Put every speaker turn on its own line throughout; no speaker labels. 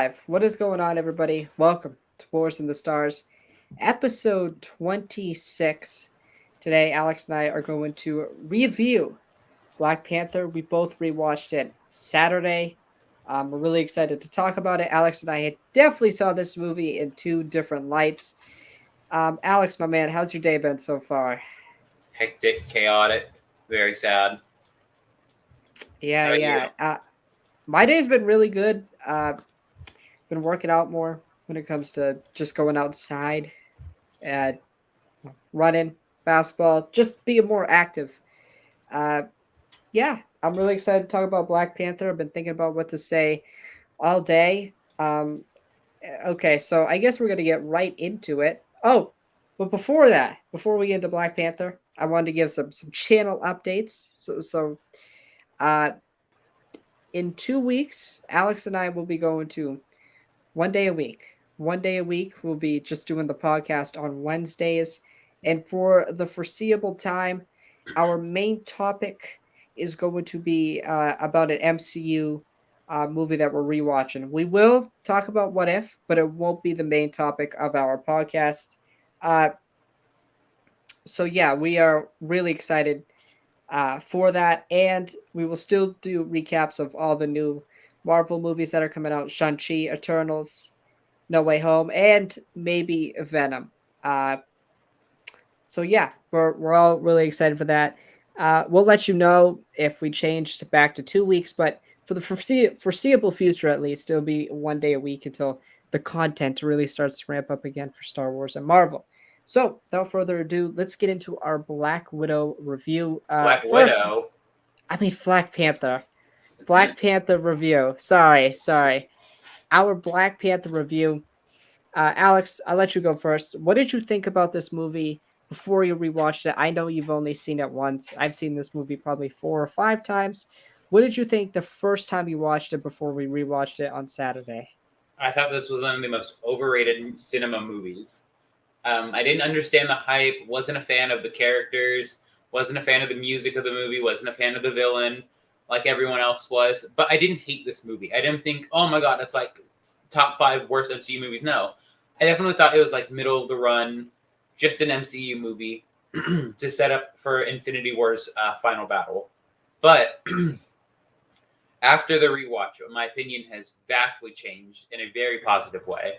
live. What is going on, everybody? Welcome to Wars in the Stars, episode 26. Today, Alex and I are going to review Black Panther. We both rewatched it Saturday. We're really excited to talk about it. Alex and I had definitely saw this movie in two different lights. Alex, my man, how's your day been so far?
Hectic, chaotic, very sad.
Yeah,
How about you?
yeah. My day's been really good. Been working out more when it comes to just going outside and running, basketball, just being more active. Uh, yeah, I'm really excited to talk about Black Panther. I've been thinking about what to say all day. Okay, so I guess we're gonna get right into it. Oh, but before that, before we get into Black Panther, I wanted to give some channel updates. Uh, in 2 weeks, Alex and I will be going to one day a week. One day a week, we'll be just doing the podcast on Wednesdays. And for the foreseeable time, our main topic is going to be about an MCU movie that we're rewatching. We will talk about What If, but it won't be the main topic of our podcast. Uh, yeah, we are really excited for that. And we will still do recaps of all the new Marvel movies that are coming out: Shang-Chi, Eternals, No Way Home, and maybe Venom. Uh, yeah, we're all really excited for that. We'll let you know if we change back to 2 weeks, but for the foreseeable future, at least, it'll be one day a week until the content really starts to ramp up again for Star Wars and Marvel. So, without further ado, let's get into our Black Widow review.
Black
First,
Widow.
I mean Black Panther. Black Panther review. Sorry. Our Black Panther review. Alex, I'll let you go first. What did you think about this movie before you rewatched it? I know you've only seen it once. I've seen this movie probably 4 or 5 times. What did you think the first time you watched it before we rewatched it on Saturday?
I thought this was one of the most overrated cinema movies. I didn't understand the hype. Wasn't a fan of the characters. Wasn't a fan of the music of the movie. Wasn't a fan of the villain, like everyone else was. But I didn't hate this movie. I didn't think, oh my god, that's like top 5 worst MCU movies. No, I definitely thought it was like middle of the run, just an MCU movie to set up for Infinity War's final battle. But after the rewatch, my opinion has vastly changed in a very positive way.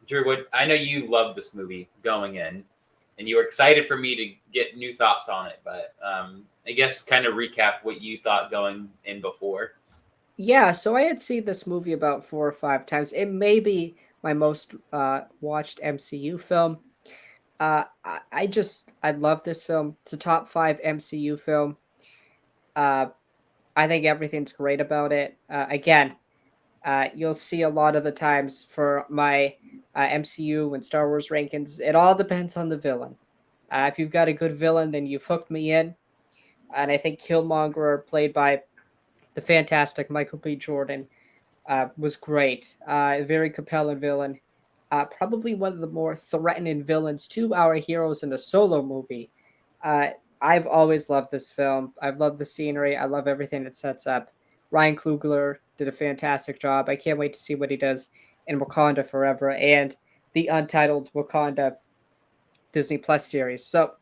Drew, I know you loved this movie going in, and you were excited for me to get new thoughts on it. But I guess kind of recap what you thought going in before.
Yeah, so I had seen this movie about 4 or 5 times. It may be my most watched MCU film. I love this film. It's a top 5 MCU film. Uh, I think everything's great about it. Again, you'll see a lot of the times for my MCU and Star Wars rankings, it all depends on the villain. If you've got a good villain, then you've hooked me in. And I think Killmonger, played by the fantastic Michael B. Jordan, was great. A very compelling villain. Probably one of the more threatening villains to our heroes in a solo movie. Uh, I've always loved this film. I've loved the scenery. I love everything it sets up. Ryan Coogler did a fantastic job. I can't wait to see what he does in Wakanda Forever and the untitled Wakanda Disney Plus series. So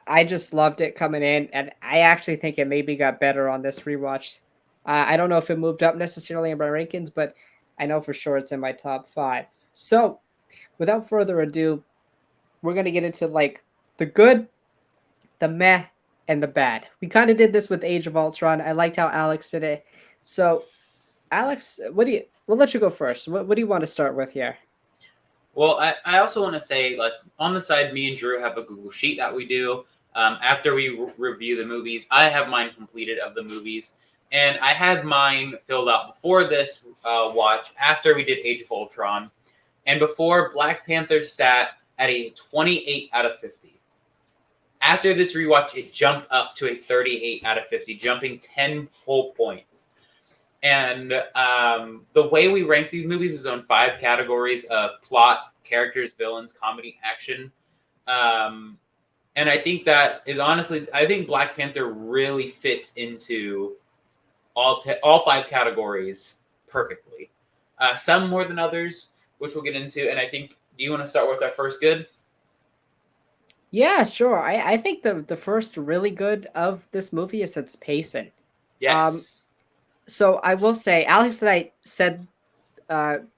I just loved it coming in, and I actually think it maybe got better on this rewatch. I don't know if it moved up necessarily in my rankings, but I know for sure it's in my top 5. So, without further ado, we're gonna get into like the good, the meh, and the bad. We kind of did this with Age of Ultron. I liked how Alex did it. So, Alex, what do you? We'll let you go first. What do you want to start with here?
Well, I also want to say, like, on the side, me and Drew have a Google Sheet that we do. After we review the movies, I have mine completed of the movies. And I had mine filled out before this watch, after we did Age of Ultron, and before Black Panther sat at a 28 out of 50. After this rewatch, it jumped up to a 38 out of 50, jumping 10 whole points. And the way we rank these movies is on 5 categories of plot, characters, villains, comedy, action. And I think that is honestly, I think Black Panther really fits into all 5 categories perfectly. Some more than others, which we'll get into. And I think, do you want to start with our first good?
Yeah, sure. I think the first really good of this movie is its pacing. Um,
Yes.
so I will say, Alex and I said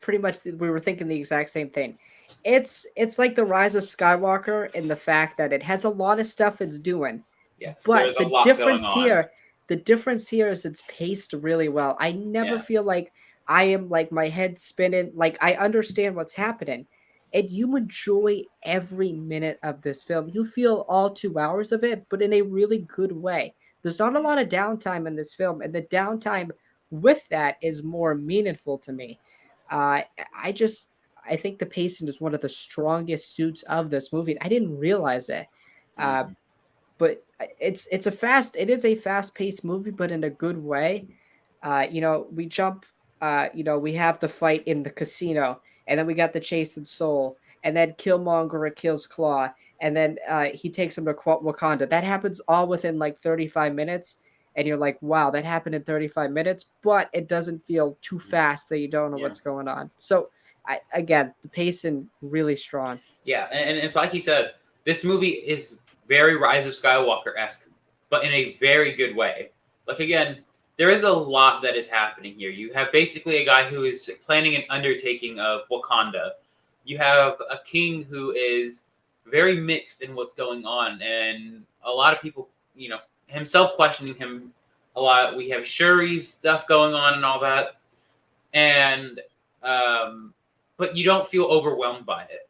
pretty much we were thinking the exact same thing. It's like the Rise of Skywalker in the fact that it has a lot of stuff it's doing,
Yes. There's
but
a lot going on.
the difference here is it's paced really well. I never feel
Yes.
like I am like my head spinning. Like I understand what's happening, and you enjoy every minute of this film. You feel all 2 hours of it, but in a really good way. There's not a lot of downtime in this film, and the downtime with that is more meaningful to me. Uh, I just I think the pacing is one of the strongest suits of this movie. I didn't realize it. Uh,
Mhm.
but it is a fast paced movie, but in a good way. We jump. We have the fight in the casino, and then we got the chase in Seoul, and then Killmonger kills Claw, and then he takes him to Wakanda. That happens all within like 35 minutes, and you're like, wow, that happened in 35 minutes, but it doesn't feel too fast that you don't know
Yeah.
what's going on. So, again, the pacing really strong.
Yeah, and it's like you said, this movie is very Rise of Skywalker esque, but in a very good way. Like again, there is a lot that is happening here. You have basically a guy who is planning an undertaking of Wakanda. You have a king who is very mixed in what's going on, and a lot of people, himself questioning him a lot. We have Shuri's stuff going on and all that, and um, but you don't feel overwhelmed by it.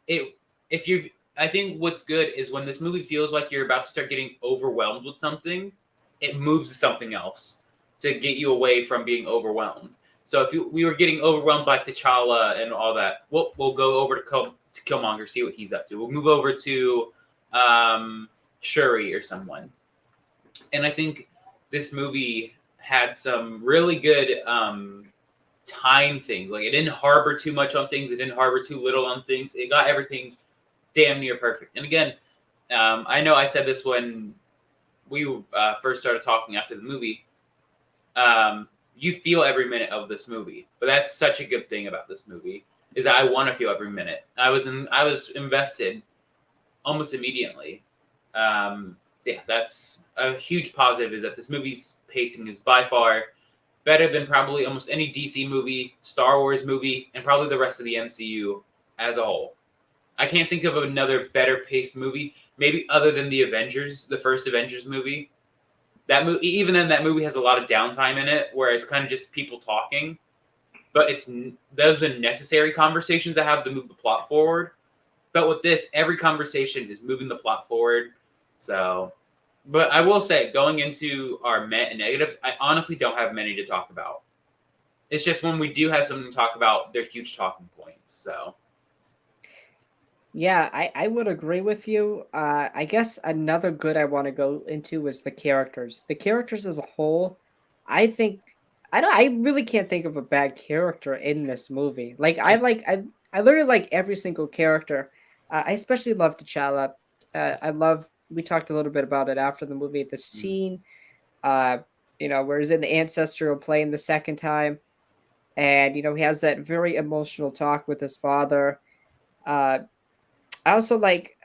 it if you I think what's good is when this movie feels like you're about to start getting overwhelmed with something, it moves to something else to get you away from being overwhelmed. So if we were getting overwhelmed by T'Challa and all that, we'll go over to Killmonger, see what he's up to. We'll move over to Shuri or someone. And I think this movie had some really good time things. Like it didn't harbor too much on things. It didn't harbor too little on things. It got everything damn near perfect. And again, I know I said this when we first started talking after the movie. You feel every minute of this movie, but that's such a good thing about this movie is I want to feel every minute. I was invested almost immediately. Yeah, that's a huge positive. Is that this movie's pacing is by far better than probably almost any DC movie, Star Wars movie, and probably the rest of the MCU as a whole. I can't think of another better paced movie, maybe other than the Avengers, the first Avengers movie. That movie, even then, that movie has a lot of downtime in it, where it's kind of just people talking. But those are necessary conversations that have to move the plot forward. But with this, every conversation is moving the plot forward. So, but I will say, going into our met and negatives, I honestly don't have many to talk about. It's just when we do have something to talk about, they're huge talking points. So,
Yeah, I would agree with you. I guess another good I want to go into is the characters. The characters as a whole, I think I really can't think of a bad character in this movie. Like
yeah.
I literally like every single character. I especially love T'Challa. I love we talked a little bit about it after the movie. The
Mm,
scene, uh, where he's in the ancestral plane the second time, and he has that very emotional talk with his father. Uh, I also like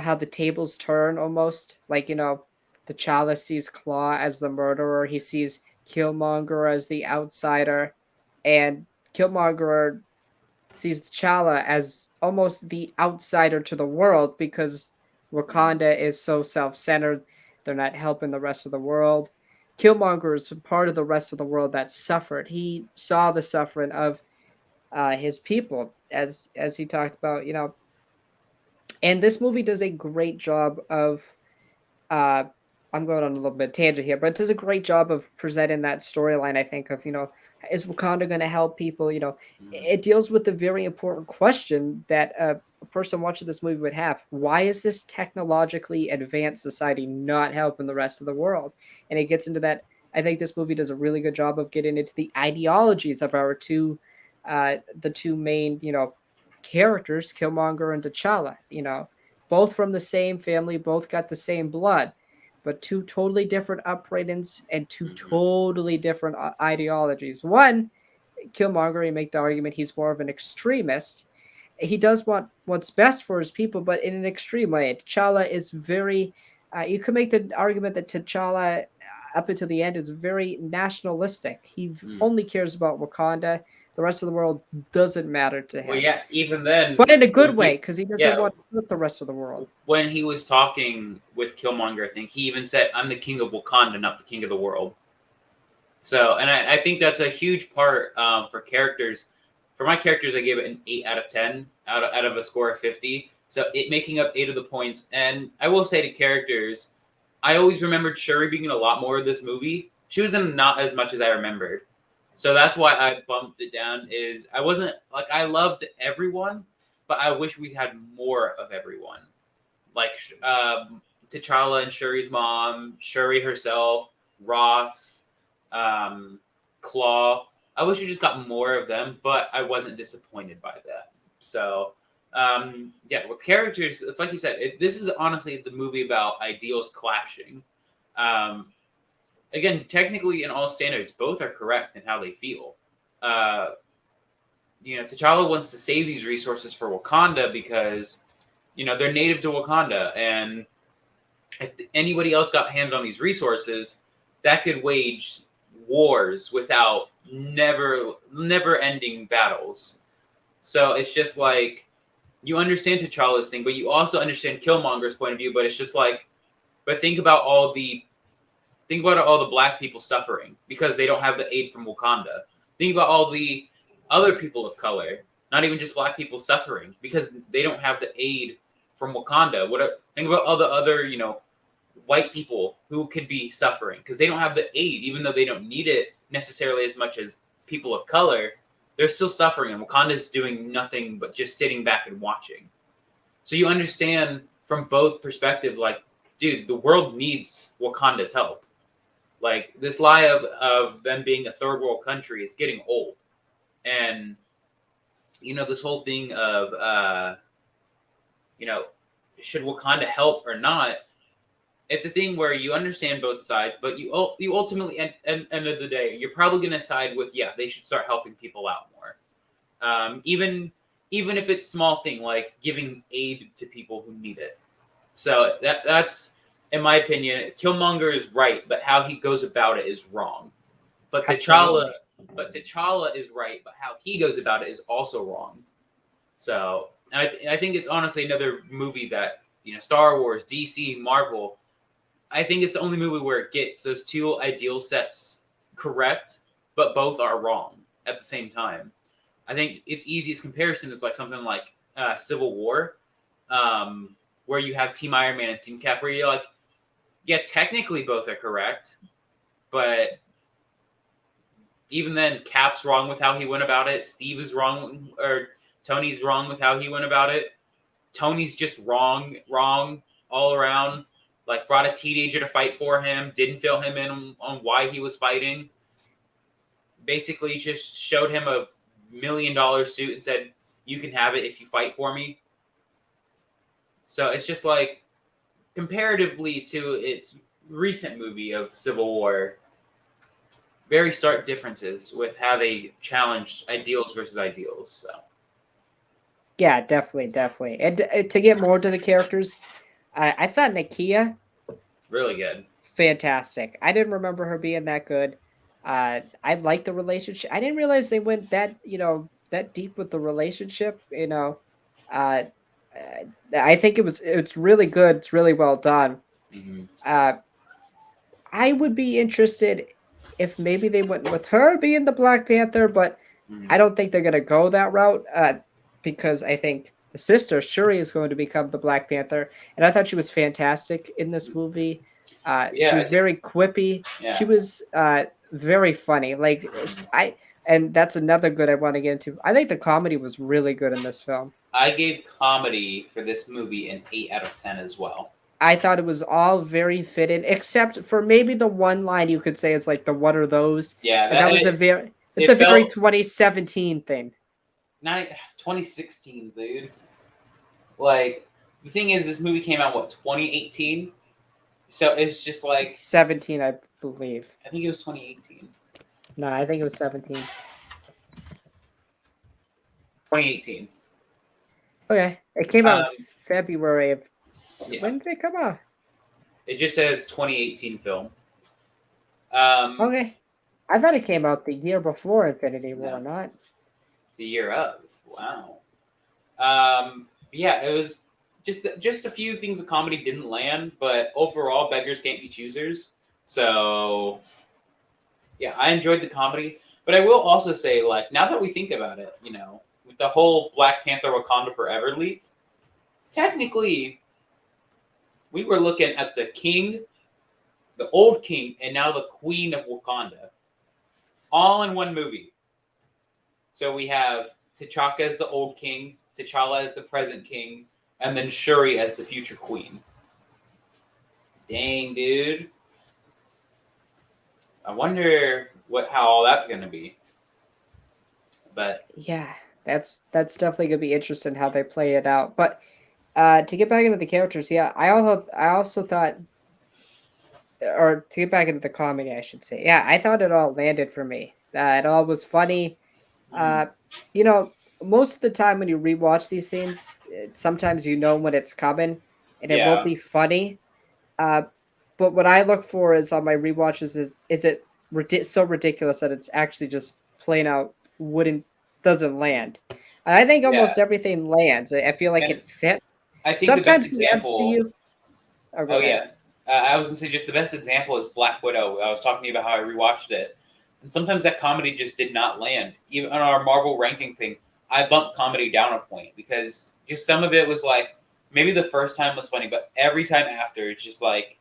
how the tables turn almost. Like, T'Challa sees Claw as the murderer, he sees Killmonger as the outsider, and Killmonger sees T'Challa as almost the outsider to the world because
mm,
Wakanda is so self centered. They're not helping the rest of the world. Killmonger is part of the rest of the world that suffered. He saw the suffering of his people, as he talked about, and this movie does a great job of uh I'm going on a little bit of tangent here, but it does a great job of presenting that storyline, I think, of, is Wakanda going to help people?
mm,
It deals with the very important question that a person watching this movie would have. Why is this technologically advanced society not helping the rest of the world? And it gets into that. I think this movie does a really good job of getting into the ideologies of the two main, characters, Killmonger and T'Challa, both from the same family, both got the same blood. but two totally different upbringings and two
Hmm.
totally different ideologies. One, Killmonger, you make the argument he's more of an extremist. He does want what's best for his people, but in an extreme way. T'Challa is very. You could make the argument that T'Challa, up until the end, is very nationalistic. He only cares about Wakanda. The rest of the world doesn't matter to
Well,
him,
yeah. Even then,
but in a good
when
way
he,
because he doesn't
yeah,
want to hurt the rest of the world.
when he was talking with Killmonger, I think he even said, "I'm the king of Wakanda, not the king of the world." So, and I think that's a huge part for characters. For my characters, I gave it an 8 out of 10 out of a score of 50. So it making up 8 of the points. And I will say to characters, I always remembered Shuri being in a lot more of this movie. She was in not as much as I remembered. So that's why I bumped it down. Is I wasn't like I loved everyone, but I wish we had more of everyone. Like T'Challa and Shuri's mom, Shuri herself, Ross, um, Claw. I wish we just got more of them, but I wasn't disappointed by that. So, yeah, with characters, it's like you said, this is honestly the movie about ideals clashing. Um, Again, technically, in all standards, both are correct in how they feel. Uh, T'Challa wants to save these resources for Wakanda because, they're native to Wakanda, and if anybody else got hands on these resources, that could wage wars without never ending battles. So it's just like you understand T'Challa's thing, but you also understand Killmonger's point of view. But it's just like, but think about all the black people suffering because they don't have the aid from Wakanda. Think about all the other people of color, not even just black people suffering because they don't have the aid from Wakanda. Think about all the other, white people who could be suffering because they don't have the aid, even though they don't need it necessarily as much as people of color. They're still suffering, and Wakanda's doing nothing but just sitting back and watching. So you understand from both perspectives, like, dude, the world needs Wakanda's help. Like this lie of them being a third world country is getting old, and this whole thing of you know should Wakanda help or not? It's a thing where you understand both sides, but you ultimately end of the day, you're probably going to side with they should start helping people out more, even if it's small thing like giving aid to people who need it. So that's in my opinion, Killmonger is right, but how he goes about it is wrong. But T'Challa,
Absolutely.
is right, but how he goes about it is also wrong. So I think it's honestly another movie that Star Wars, DC, Marvel. I think it's the only movie where it gets those two ideal sets correct, but both are wrong at the same time. I think its easiest comparison is like something like Civil War, where you have Team Iron Man and Team Cap, where you're like, yeah, technically both are correct, but even then, Cap's wrong with how he went about it. Steve is wrong, or Tony's wrong with how he went about it. Tony's just wrong all around. Like brought a teenager to fight for him, didn't fill him in on why he was fighting. Basically, just showed him a $1 million suit and said, "You can have it if you fight for me." So it's just like comparatively to its recent movie of Civil War, very stark differences with how they challenged ideals versus ideals. So
Yeah, definitely, definitely. And to get more to the characters, I thought Nakia
really good.
fantastic. I didn't remember her being that good. I like the relationship. I didn't realize they went that deep with the relationship. Uh, I think it's really good. It's really well done.
Mm-hmm.
Uh, I would be interested if maybe they went with her being the Black Panther, but
Mm-hmm.
I don't think they're gonna go that route. Because I think the sister Shuri is going to become the Black Panther, and I thought she was fantastic in this movie. She
Yeah,
was very quippy.
yeah.
She was very funny. Like and that's another good I want to get into. I think the comedy was really good in this film.
I gave comedy for this movie an 8 out of 10 as well.
I thought it was all very fitted, except for maybe the one line you could say is like the "What are those?"
Yeah,
And that was it's a
it
very
felt
2017 thing.
not 2016, dude. Like the thing is, this movie came out 2018. So it's just like
17, I believe.
I think it was 2018.
No, I think it was 17.
2018.
Okay, it came out in
Um,
February of.
yeah,
When did it come out?
it just says 2018 film. Um,
Okay, I thought it came out the year before Infinity
no,
War, not.
the year of. Wow. Yeah, it was just a few things of comedy didn't land, but overall, beggars can't be choosers. So yeah, I enjoyed the comedy, but I will also say, like, now that we think about it, with the whole Black Panther Wakanda Forever leak, technically we were looking at the king, the old king, and now the queen of Wakanda, all in one movie. So we have T'Chaka as the old king, T'Challa as the present king, and then Shuri as the future queen. Dang, dude. I wonder how all that's gonna be. But
Yeah, that's definitely gonna be interesting how they play it out. But to get back into the characters, yeah, I also thought, or to get back into the comedy, I should say, yeah, I thought it all landed for me. It all was funny.
mm,
Uh, you know, most of the time when you rewatch these scenes, sometimes you know when it's coming, and it won't
yeah,
be funny. Uh, but what I look for is on my rewatches is it so ridiculous that it's actually just plain out wouldn't doesn't land. And I think
yeah,
almost everything lands. I feel like
and
it fits.
I think the best
Sometimes the
example.
MCU. Oh, go
Oh
ahead.
yeah, I was gonna say just the best example is Black Widow. I was talking to you about how I rewatched it, and sometimes that comedy just did not land. Even on our Marvel ranking thing, I bumped comedy down a point because just some of it was like maybe the first time was funny, but every time after it's just like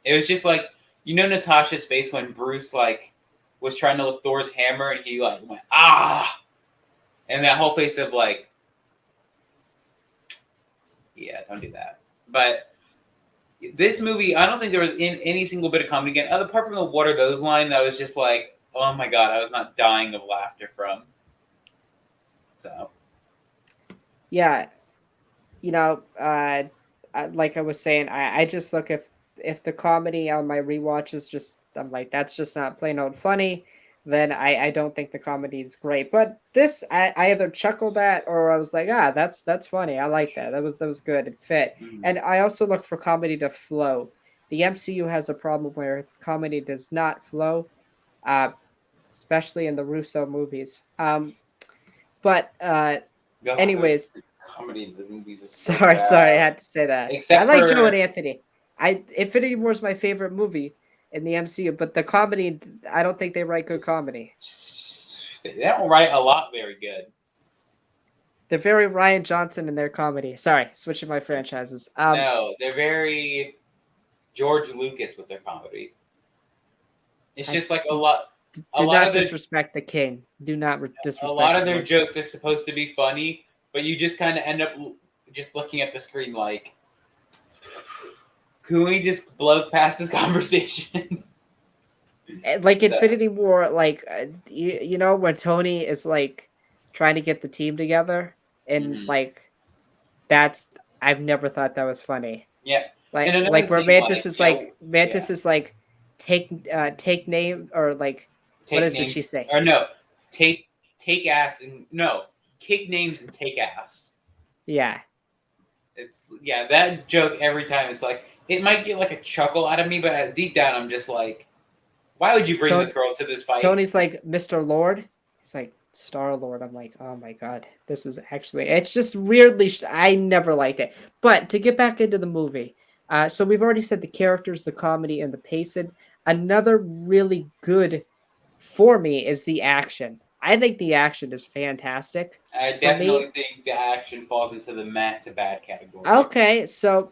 it was just like Natasha's face when Bruce like was trying to lift Thor's hammer and he like went ah, and that whole face of like yeah, don't do that. But this movie, I don't think there was in any single bit of comedy again, other apart from the "What are those" line that was just like, oh my god, I was not dying of laughter from. So
Yeah, like I was saying, I just look if the comedy on my rewatch is just I'm like that's just not plain old funny, then I don't think the comedy is great. But this I either chuckled at or I was like that's funny. I like that. That was good. It fit.
mm,
And I also look for comedy to flow. The MCU has a problem where comedy does not flow, uh, especially in the Russo movies. But
God,
anyways,
the comedy in these movies is so
sorry, I
bad,
had to say that. I
except
like Joe and
for
Anthony. Infinity War is my favorite movie in the MCU, but the comedy, I don't think they write good comedy.
they don't write a lot very good.
They're very Ryan Johnson in their comedy. Sorry, switching my franchises.
No, they're very George Lucas with their comedy. It's
I
just like a
do,
lot. A
do
lot
not
of their
disrespect the king. Do not
a lot
disrespect
of
the
their
Lord.
jokes are supposed to be funny, but you just kind of end up just looking at the screen like, can we just blow past this conversation?
Like
So,
Infinity War, like you know when Tony is like trying to get the team together, and
mhm.
like that's I've never thought that was funny.
Yeah, and
Like
another
where
thing, like yeah,
Mantis is like take name or like what
take
is it she
names
say?
or no, take ass and no, kick names and take ass.
Yeah.
It's yeah, that joke every time. It's like it might get like a chuckle out of me, but deep down, I'm just like, why would you bring
Tony
this girl to this fight?
Tony's like Mr. Lord. He's like Star Lord. I'm like, oh my god, this is actually it's just weirdly I never liked it. But to get back into the movie, so we've already said the characters, the comedy, and the pacing. Another really good for me is the action. I think the action is fantastic
I
for me.
definitely think the action falls into the Matt to bad category.
Okay, so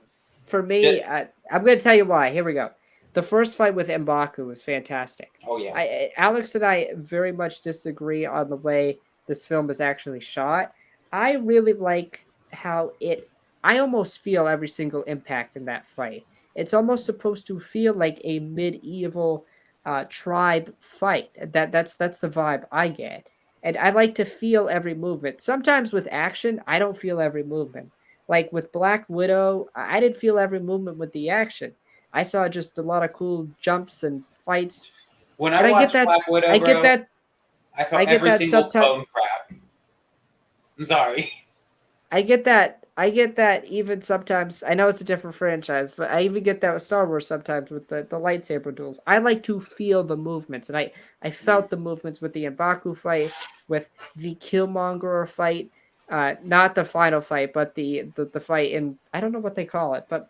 for me,
Just
I'm going to tell you why. Here we go. The first fight with M'Baku was fantastic.
oh yeah,
Alex and I very much disagree on the way this film is actually shot. I really like how it. I almost feel every single impact in that fight. It's almost supposed to feel like a medieval tribe fight. That's the vibe I get, and I like to feel every movement. Sometimes with action, I don't feel every movement like with Black Widow, I didn't feel every movement with the action. I saw just a lot of cool jumps and fights,
When I
and I get
watched
that.
Black Widow,
I get
bro,
that.
I
I
felt
get
every
that
single
subtitle.
bone crack. I'm sorry.
I get that. I get that even sometimes. I know it's a different franchise, but I even get that with Star Wars sometimes with the lightsaber duels. I like to feel the movements, and I
Mm,
felt the movements with the M'Baku fight, with the Killmonger fight. Not the final fight, but the fight in, I don't know what they call it, but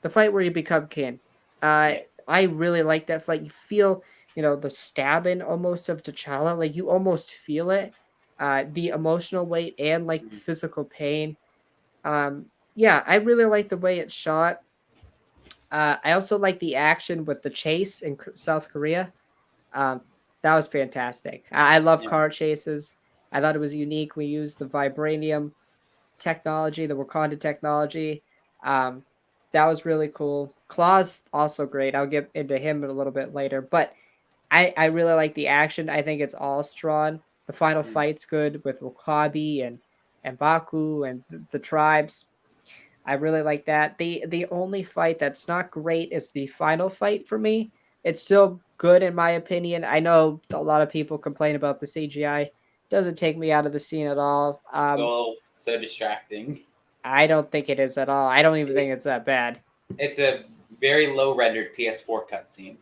the fight where you become king. Uh,
yeah.
I really like that fight. You feel, the stabbing almost of T'Challa. Like you almost feel it. The emotional weight and like the
Mm,
physical pain. Um, yeah, I really like the way it's shot. I also like the action with the chase in South Korea. Um, that was fantastic. I love
yeah.
car chases. I thought it was unique. We used the vibranium technology, the Wakanda technology. Um, that was really cool. Claw's also great. I'll get into him a little bit later, but I really like the action. I think it's all strong. The final
Mm.
fight's good with Wakabi and Baku and the tribes. I really like that. The only fight that's not great is the final fight for me. It's still good in my opinion. I know a lot of people complain about the CGI. Doesn't take me out of the scene at all.
So distracting.
I don't think it is at all. I don't even think it's
It's
that bad.
it's a very low rendered PS4 cutscene.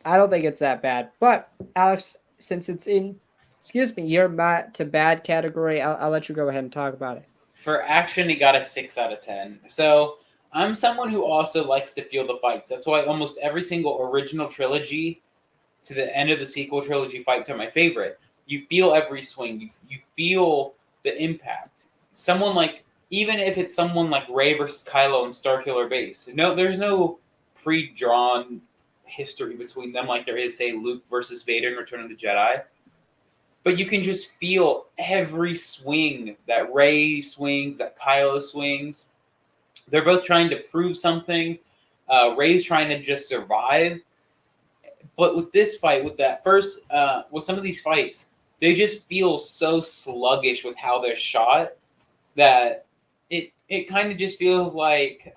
I don't think it's that bad. But Alex, since it's in, excuse me, your mat to bad category, I'll let you go ahead and talk about it.
For action, it got a 6 out of 10. So I'm someone who also likes to feel the fights. That's why almost every single original trilogy to the end of the sequel trilogy fights are my favorite. You feel every swing. You feel the impact. Someone like even if it's someone like Rey versus Kylo in Starkiller Base, no, there's no pre-drawn history between them like there is, say, Luke versus Vader in Return of the Jedi. But you can just feel every swing that Rey swings, that Kylo swings. They're both trying to prove something. Rey's trying to just survive, but with this fight, with that first, with some of these fights, they just feel so sluggish with how they're shot that it kind of just feels like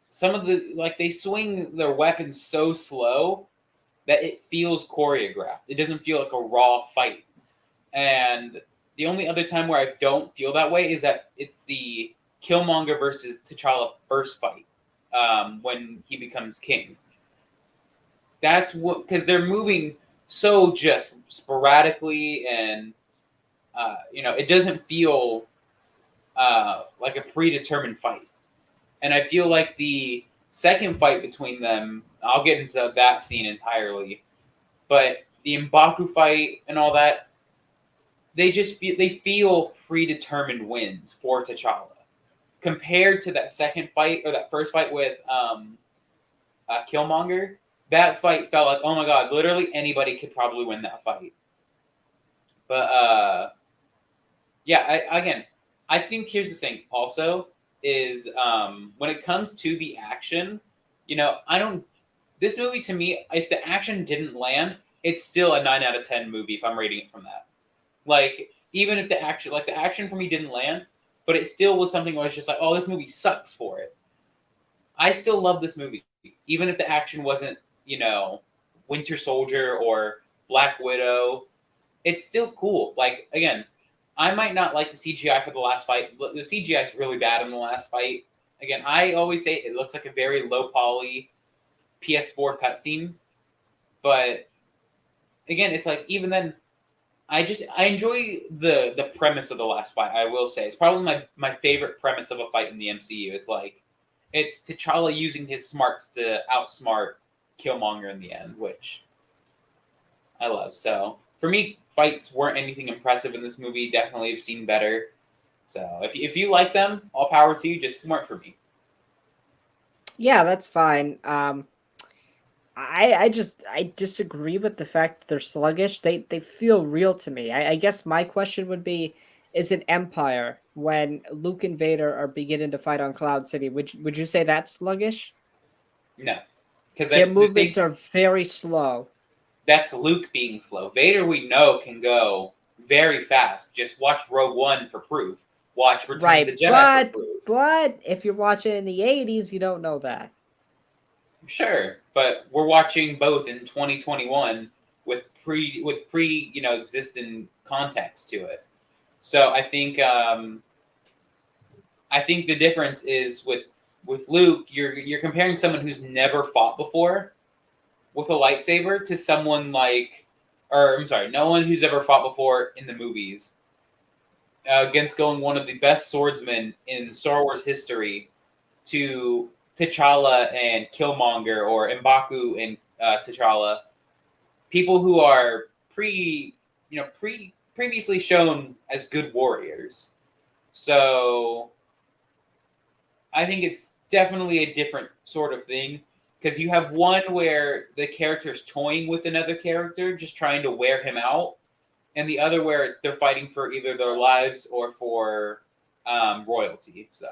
some of the like they swing their weapons so slow that it feels choreographed. It doesn't feel like a raw fight. And the only other time where I don't feel that way is that it's the Killmonger versus T'Challa first fight when he becomes king. That's what because they're moving so just sporadically and it doesn't feel like a predetermined fight. And I feel like the second fight between them, I'll get into that scene entirely, but the M'Baku fight and all that, they feel predetermined wins for T'Challa compared to that second fight or that first fight with Killmonger. That fight felt like, oh my god, literally anybody could probably win that fight. But yeah, again, I think here's the thing. Also, is when it comes to the action, I don't. This movie to me, if the action didn't land, it's still a 9 out of 10 movie if I'm rating it from that. Like even if the action for me didn't land, but it still was something where it's just like, oh, this movie sucks for it. I still love this movie, even if the action wasn't, Winter Soldier or Black Widow. It's still cool. Like again, I might not like the CGI for the last fight. The CGI is really bad in the last fight. Again, I always say it looks like a very low poly PS4 cutscene, but again, it's like even then, I enjoy the premise of the last fight. I will say it's probably my favorite premise of a fight in the MCU. It's like it's T'Challa using his smarts to outsmart Killmonger in the end, which I love. So for me, fights weren't anything impressive in this movie. Definitely have seen better. So if you like them, all power to you. Just weren't for me.
Yeah, that's fine. I disagree with the fact that they're sluggish. They feel real to me. I guess my question would be, is it Empire when Luke and Vader are beginning to fight on Cloud City? Would you say that's sluggish?
No, because
Their
the thing
movements are very slow.
that's Luke being slow. Vader we know can go very fast. Just watch Rogue One for proof. watch Return of the
Right,
Jedi for proof.
but if you're watching in the 80s, you don't know that.
Sure, but we're watching both in 2021 with pre existing context to it. So I think the difference is with Luke, you're comparing someone who's never fought before with a lightsaber to someone like, or I'm sorry, no one who's ever fought before in the movies against going one of the best swordsmen in Star Wars history to T'Challa and Killmonger or M'Baku and T'Challa, people who are previously shown as good warriors. So I think it's definitely a different sort of thing because you have one where the character's toying with another character, just trying to wear him out, and the other where they're fighting for either their lives or for royalty. So,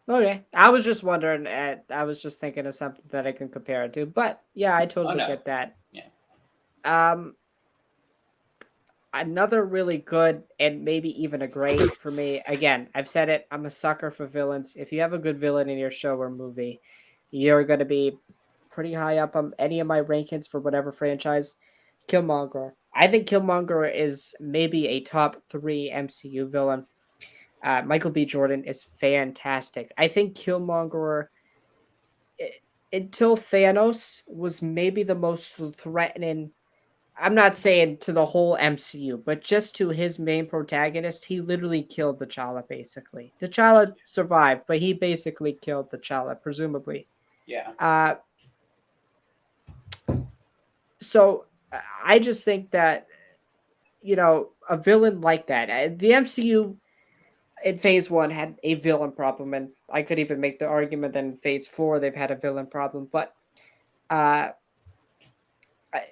Okay, I was just wondering. I was just thinking of something that I can compare it to. But yeah, I
oh
totally
no,
get that.
yeah,
Um, Another really good and maybe even a great for me. Again, I've said it. I'm a sucker for villains. If you have a good villain in your show or movie, you're going to be pretty high up on any of my rankings for whatever franchise. Killmonger. I think Killmonger is maybe a top 3 MCU villain. Michael B. Jordan is fantastic. I think Killmonger, i- until Thanos, was maybe the most threatening. I'm not saying to the whole MCU, but just to his main protagonist, he literally killed T'Challa, basically. T'Challa survived, but he basically killed T'Challa, presumably.
yeah.
Uh, so I just think that, a villain like that, the MCU in phase one had a villain problem, and I could even make the argument that in phase four they've had a villain problem, but uh, I,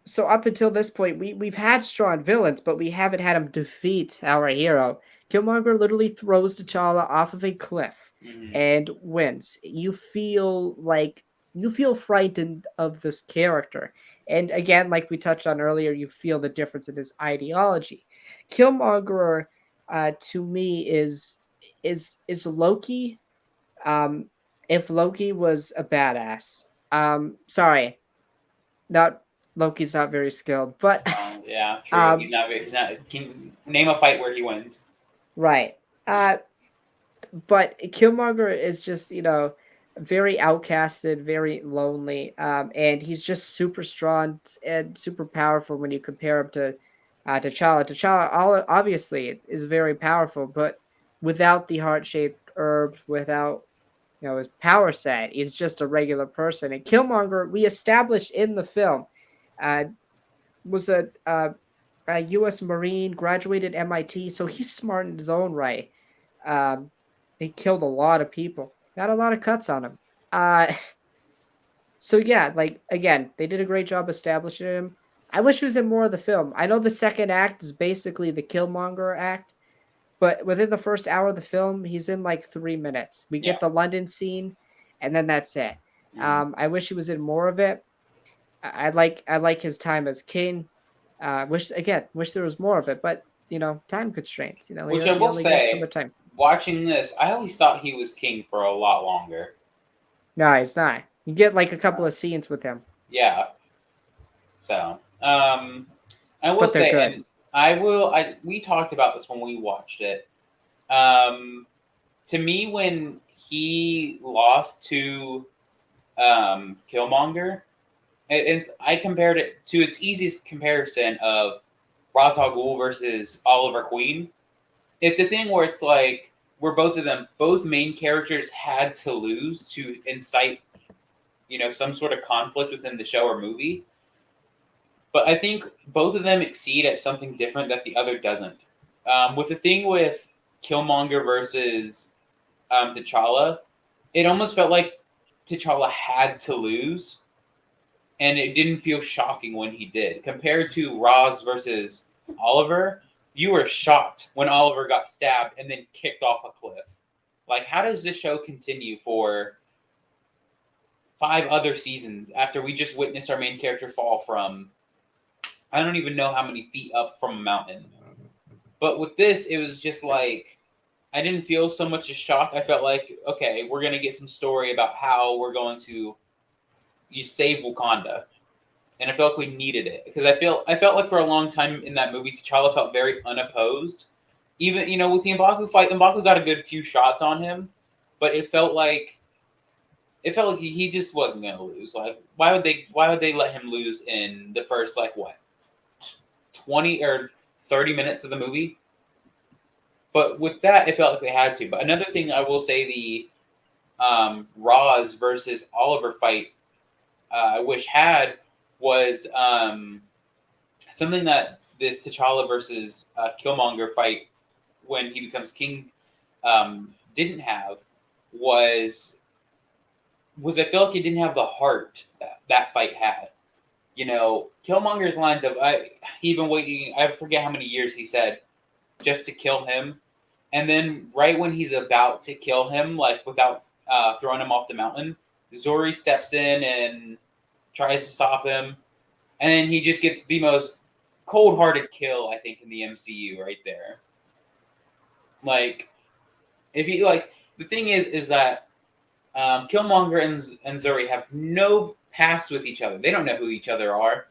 so up until this point, we've had strong villains, but we haven't had him defeat our hero. Killmonger literally throws T'Challa off of a cliff
Mm-hmm.
and wins. You feel frightened of this character, and again, like we touched on earlier, you feel the difference in his ideology. Killmonger, to me, is Loki. Um, if Loki was a badass, sorry, not Loki's not very skilled, but
Yeah, true.
um,
He's not. Can name a fight where he wins.
right. Uh, but Killmonger is just very outcasted, very lonely, and he's just super strong and super powerful when you compare him to T'Challa. T'Challa obviously is very powerful, but without the heart shaped herbs, without his power set, he's just a regular person. And Killmonger, we established in the film, uh, was a U.S. Marine, graduated MIT, so he's smart in his own right. Um, he killed a lot of people, got a lot of cuts on him. Uh, so yeah, like again, they did a great job establishing him. I wish he was in more of the film. I know the second act is basically the Killmonger act, but within the first hour of the film, he's in like 3 minutes. We
Yeah.
get the London scene, and then that's it.
Mm-hmm.
I wish he was in more of it. I like his time as king. Wish there was more of it, but time constraints.
Which I
We
will
only get so
say,
much time.
watching this, I always thought he was king for a lot longer.
No, he's not. You get like a couple
Uh,
of scenes with him,
yeah. So, I will
but they're
say,
good.
and I will. I we talked about this when we watched it. Um, to me, when he lost to Killmonger, I compared it to its easiest comparison of Ra's al Ghul versus Oliver Queen. It's a thing where it's like where both main characters had to lose to incite some sort of conflict within the show or movie. But I think both of them exceed at something different that the other doesn't. With the thing with Killmonger versus T'Challa, it almost felt like T'Challa had to lose, and it didn't feel shocking when he did. Compared to Roz versus Oliver, you were shocked when Oliver got stabbed and then kicked off a cliff. Like, how does this show continue for 5 other seasons after we just witnessed our main character fall from I don't even know how many feet up from a mountain? But with this, it was just like I didn't feel so much a shock. I felt like, okay, we're gonna get some story about how we're going to you save Wakanda, and I felt like we needed it because I felt like for a long time in that movie, T'Challa felt very unopposed. Even with the M'Baku fight, M'Baku got a good few shots on him, but it felt like he just wasn't gonna lose. Like why would they let him lose in the first like what 20 or 30 minutes of the movie? But with that, it felt like they had to. But another thing I will say, the Roz versus Oliver fight, I wish had was something that this T'Challa versus Killmonger fight when he becomes king didn't have was I feel like it didn't have the heart that fight had. Killmonger's lines of he been waiting. I forget how many years he said just to kill him, and then right when he's about to kill him, like without throwing him off the mountain, Zori steps in and tries to stop him, and then he just gets the most cold-hearted kill I think in the MCU right there. Like if you like, the thing is that Killmonger and Zuri have no past with each other. They don't know who each other are,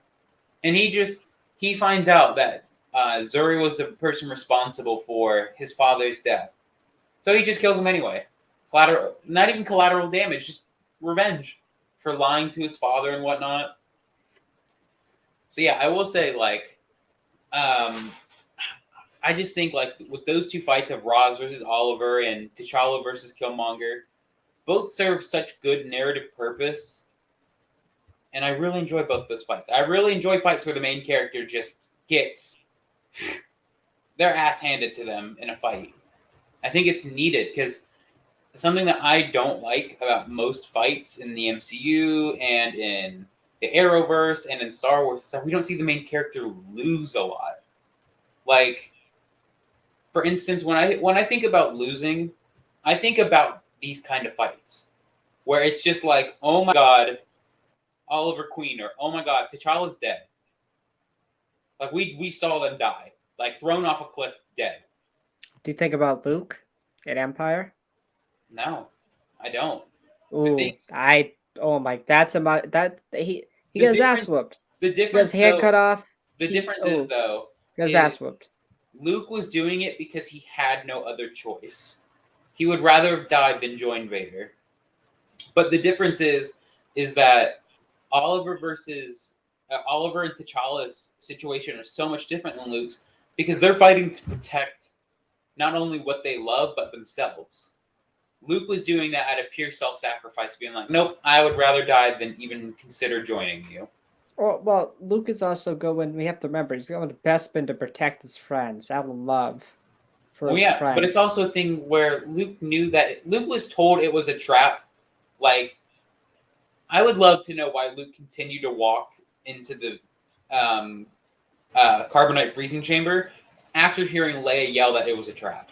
and he finds out that Zuri was the person responsible for his father's death, so he just kills him anyway. Not even collateral damage, just revenge for lying to his father and whatnot. So yeah, I will say like, I just think like with those two fights of Roz versus Oliver and T'Challa versus Killmonger, both serve such good narrative purpose, and I really enjoy both those fights. I really enjoy fights where the main character just gets their ass handed to them in a fight. I think it's needed because something that I don't like about most fights in the MCU and in the Arrowverse and in Star Wars is that we don't see the main character lose a lot. Like, for instance, when I think about losing, I think about these kind of fights where it's just like, oh my god, Oliver Queen, or oh my god, T'Challa's dead. Like we saw them die, like thrown off a cliff, dead.
Do you think about Luke in Empire?
No, I don't. The thing,
Ooh, oh my, that he
the
got his ass
difference,
whooped.
the
He got his
difference
hand
though,
cut off.
the difference is
Oh,
though,
got his
is
ass whooped.
Luke was doing it because he had no other choice. He would rather have died than join Vader. But the difference is that Oliver versus Oliver and T'Challa's situation are so much different than Luke's because they're fighting to protect not only what they love but themselves. Luke was doing that out of pure self-sacrifice, being like, "Nope, I would rather die than even consider joining you."
Well, Luke is also going. We have to remember he's going to Bespin to protect his friends, out of love for
Well,
his
yeah, but it's
friends.
also a thing where Luke knew that Luke was told it was a trap. Like, I would love to know why Luke continued to walk into the um, carbonite freezing chamber after hearing Leia yell that it was a trap.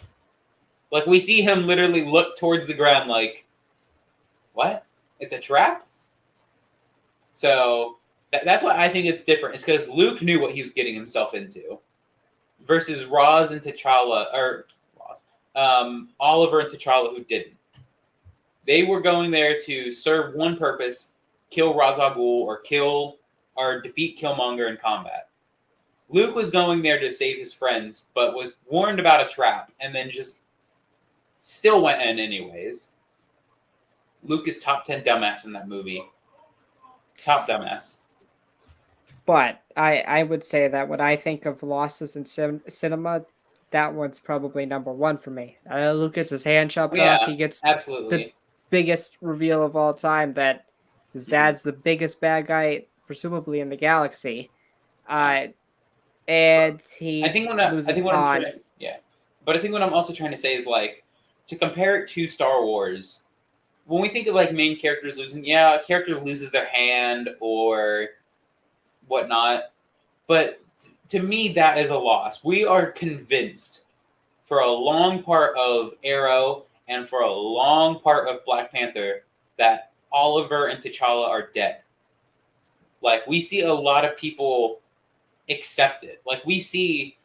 Like, we see him literally look towards the ground like, what? It's a trap? So that's why I think it's different. It's because Luke knew what he was getting himself into versus Roz and T'Challa, or Oliver and T'Challa, who didn't. They were going there to serve one purpose: kill Ra's al Ghul or defeat Killmonger in combat. Luke was going there to save his friends, but was warned about a trap and then just still went in anyways. Luke is top 10 dumbass in that movie. Top dumbass.
But I would say that when I think of losses in cinema, that one's probably number one for me. Luke gets his hand chopped off.
Yeah,
He gets the
absolutely.
biggest reveal of all time that his dad's the biggest bad guy, presumably in the galaxy.
Yeah.
Uh, and
I
he
think I
loses
think what I'm
Han.
trying, yeah, but I think what I'm also trying to say is like to compare it to Star Wars. When we think of like main characters losing, yeah, a character loses their hand or whatnot, but to me that is a loss. We are convinced for a long part of Arrow and for a long part of Black Panther that Oliver and T'Challa are dead. Like we see a lot of people accept it. Like we see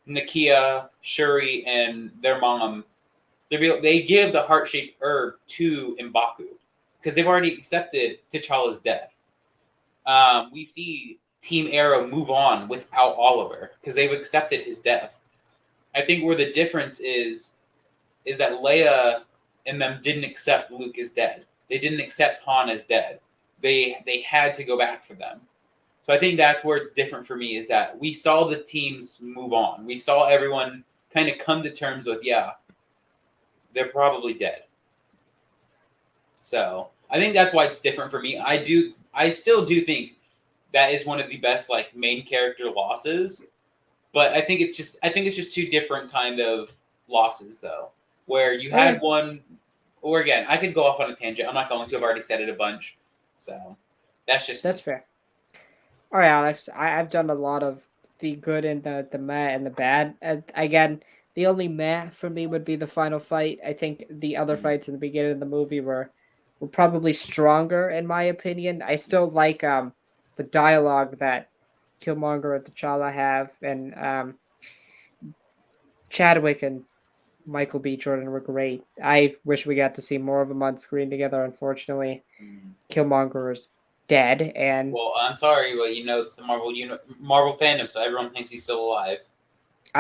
Nakia, Shuri, and their mom, they give the heart-shaped herb to M'Baku because they've already accepted T'Challa's death. We see Team Arrow move on without Oliver because they've accepted his death. I think where the difference is that Leia and them didn't accept Luke as dead. They didn't accept Han as dead. They had to go back for them. So I think that's where it's different for me is that we saw the teams move on. We saw everyone kind of come to terms with, yeah, they're probably dead. So I think that's why it's different for me. I still do think that is one of the best like main character losses, but I think it's just two different kind of losses though, where you had
Okay,
one, or again, I could go off on a tangent. I'm not going to. I've already said it a bunch, so that's just
that's
me.
fair. All right, Alex. I've done a lot of the good and the meh and the bad. And again, the only meh for me would be the final fight. I think the other
Mm.
fights in the beginning of the movie were probably stronger in my opinion. I still like the dialogue that Killmonger and T'Challa have, and Chadwick and Michael B. Jordan were great. I wish we got to see more of them on screen together. Unfortunately,
Mm.
Killmonger is dead, and
Well, I'm sorry, but it's the Marvel fandom, so everyone thinks he's still alive.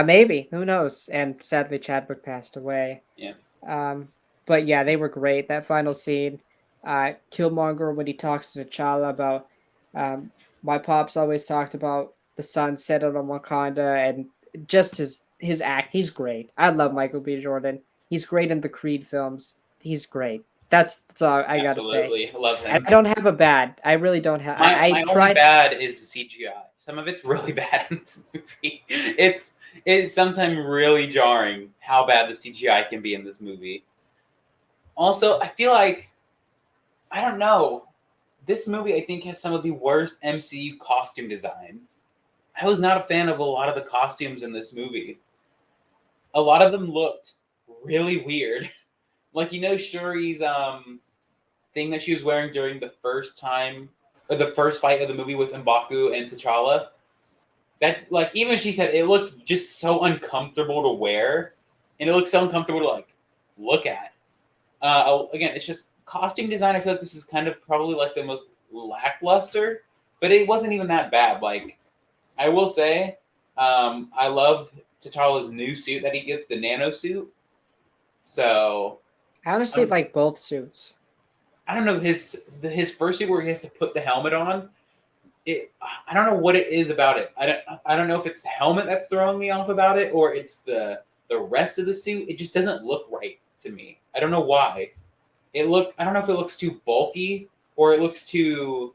maybe who knows? And sadly, Chadwick passed away.
Yeah.
Um, but yeah, they were great. That final scene, Killmonger when he talks to T'Challa about, um, my pops always talked about the sun setting on Wakanda, and just his act. He's great. I love Michael
Yes.
B. Jordan. He's great in the Creed films. He's great. That's all I gotta say.
Absolutely, I love
And
him.
I don't have a bad. I really don't have. I
My only
tried.
bad is the CGI. Some of it's really bad in this movie. It's sometimes really jarring how bad the CGI can be in this movie. Also, I feel like I don't know. This movie I think has some of the worst MCU costume design. I was not a fan of a lot of the costumes in this movie. A lot of them looked really weird. Like Shuri's thing that she was wearing during the first time or the first fight of the movie with M'Baku and T'Challa. That like even she said it looked just so uncomfortable to wear, and it looked so uncomfortable to like look at. Again, it's just costume design. I feel like this is kind of probably like the most lackluster, but it wasn't even that bad. Like I will say, I love T'Challa's new suit that he gets, the nano suit. So
I honestly
I'm
like both suits.
I don't know his first suit where he has to put the helmet on. I don't know what it is about it. I don't know if it's the helmet that's throwing me off about it or it's the rest of the suit. It just doesn't look right to me. I don't know why. I don't know if it looks too bulky or it looks too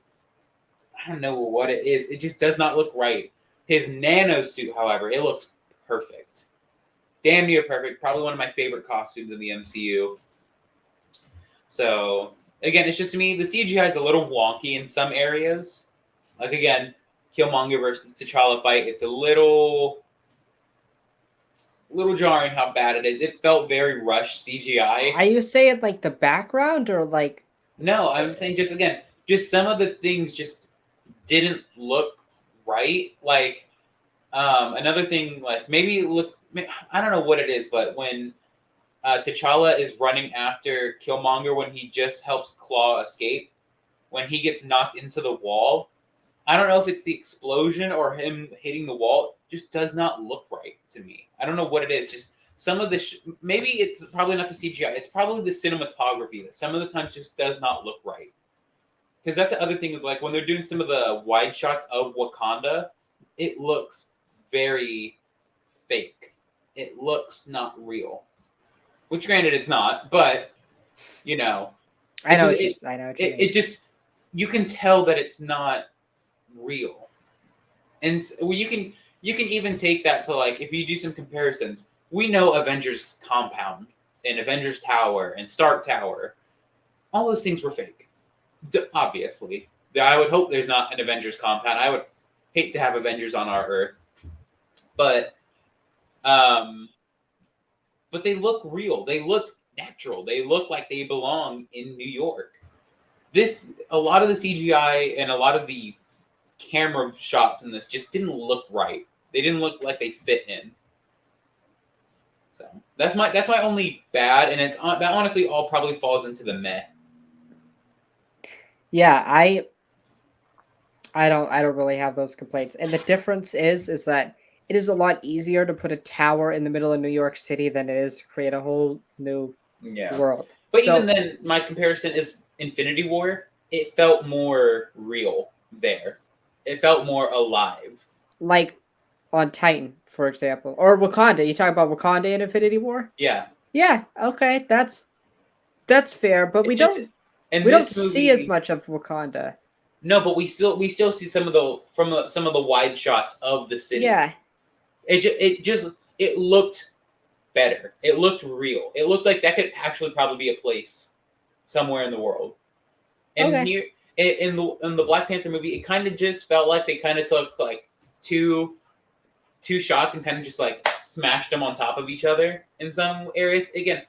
I don't know what it is. It just does not look right. His nano suit, however, it looks perfect. Damn near perfect. Probably one of my favorite costumes in the MCU. So again, it's just to me the CGI is a little wonky in some areas. Like again, Killmonger versus T'Challa fight, it's a little jarring how bad it is. It felt very rushed CGI.
Are you saying like the background or like?
No, I'm saying just again, just some of the things just didn't look right. Like another thing, like maybe look, I don't know what it is, but when T'Challa is running after Killmonger when he just helps Claw escape, when he gets knocked into the wall, I don't know if it's the explosion or him hitting the wall. It just does not look right to me. I don't know what it is. Just some of the maybe it's probably not the CGI. It's probably the cinematography that some of the times just does not look right. Because that's the other thing is like when they're doing some of the wide shots of Wakanda, it looks very fake. It looks not real. Which granted it's not, but you know,
I
it
know
just
what you.
it
I know what you
it,
mean.
it just you can tell that it's not real. And well, you can even take that to like if you do some comparisons. We know Avengers compound and Avengers Tower and Stark Tower. All those things were fake. Obviously, I would hope there's not an Avengers compound. I would hate to have Avengers on our Earth, but um, but they look real. They look natural. They look like they belong in New York. This a lot of the CGI and a lot of the camera shots in this just didn't look right. They didn't look like they fit in. So that's my only bad, and that honestly all probably falls into the meh.
Yeah, I don't really have those complaints. And the difference is that it is a lot easier to put a tower in the middle of New York City than it is to create a whole new
Yeah.
world.
But even
So,
then, my comparison is Infinity War. It felt more real there. It felt more alive.
like on Titan, for example, or Wakanda. You talk about Wakanda in Infinity War?
Yeah.
Yeah, okay, that's fair, but
It just in
we don't
this
see as
movie.
much of Wakanda.
No, but we still see some of some of the wide shots of the city.
Yeah,
It looked better. It looked real. It looked like that could actually probably be a place somewhere in the world. And
okay.
here in the Black Panther movie, it kind of just felt like they kind of took like two two shots and kind of just like smashed them on top of each other in some areas. Again,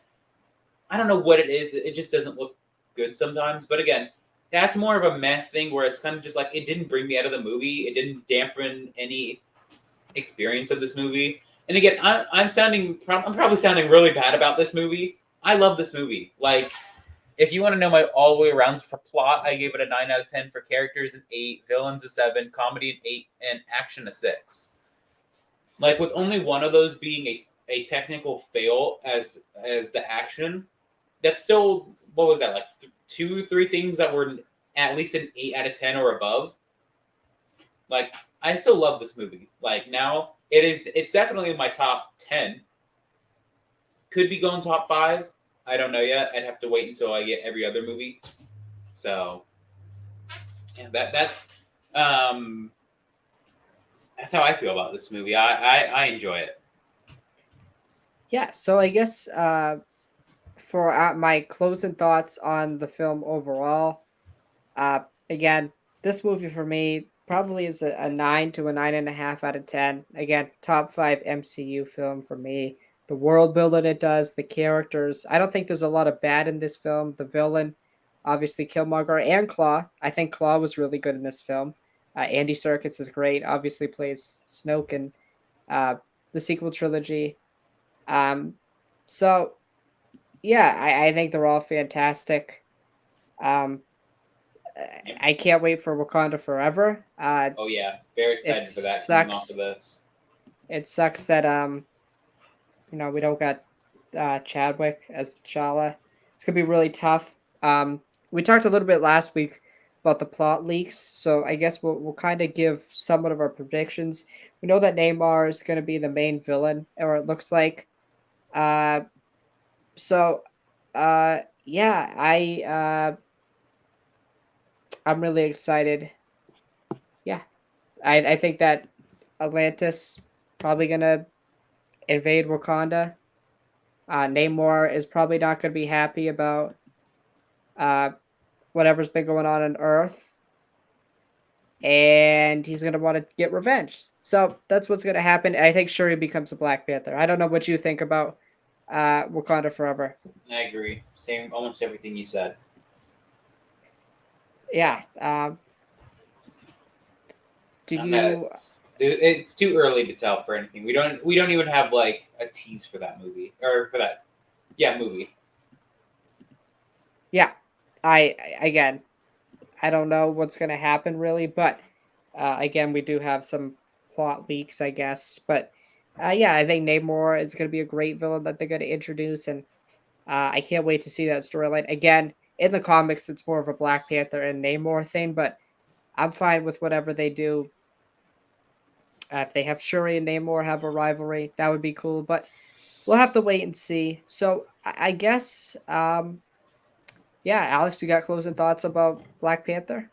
I don't know what it is. It just doesn't look good sometimes. But again, that's more of a meh thing where it's kind of just like it didn't bring me out of the movie. It didn't dampen any experience of this movie. And again, I'm probably sounding really bad about this movie. I love this movie. Like, if you want to know my all the way arounds for plot, I gave it a 9 out of 10. For characters, an 8, villains a 7, comedy an 8, and action a 6. Like with only one of those being a technical fail as the action, that's still what was that like 2 3 things that were at least an 8 out of 10 or above. Like I still love this movie. Like now it's definitely in my top 10. Could be going top 5. I don't know yet. I'd have to wait until I get every other movie. So yeah, um that's how I feel about this movie. I enjoy it.
Yeah, so I guess for my closing thoughts on the film overall, uh, again, this movie for me probably is a 9 to a 9.5 out of 10. Again, top 5 MCU film for me. The world building it does, the characters. I don't think there's a lot of bad in this film. The villain, obviously Killmonger and Claw. I think Claw was really good in this film. Andy Serkis is great. Obviously plays Snoke in uh, the sequel trilogy. Um, so yeah, I think they're all fantastic. Um,
Yep.
I can't wait for Wakanda Forever.
Oh yeah, very
It
excited for that coming off
sucks.
of this.
It sucks that we don't got Chadwick as T'Challa. It's gonna be really tough. We talked a little bit last week about the plot leaks, so I guess we'll kind of give somewhat of our predictions. We know that Neymar is gonna be the main villain, or it looks like. Uh, so yeah, I'm really excited. Yeah, I think that Atlantis probably gonna invade Wakanda. Namor is probably not gonna be happy about uh whatever's been going on Earth, and he's gonna want to get revenge. So that's what's gonna happen. I think Shuri becomes a Black Panther. I don't know what you think about Wakanda Forever.
I agree. Same, almost everything you said.
Yeah. Do you?
It's too early to tell for anything. We don't even have like a tease for that movie or for that movie.
Yeah. Again, I don't know what's gonna happen really, but again, we do have some plot leaks, I guess. But yeah, I think Namor is gonna be a great villain that they're gonna introduce, and I can't wait to see that storyline. Again, in the comics, it's more of a Black Panther and Namor thing, but I'm fine with whatever they do. If they have Shuri and Namor have a rivalry, that would be cool. But we'll have to wait and see. So I guess, yeah, Alex, you got closing thoughts about Black Panther?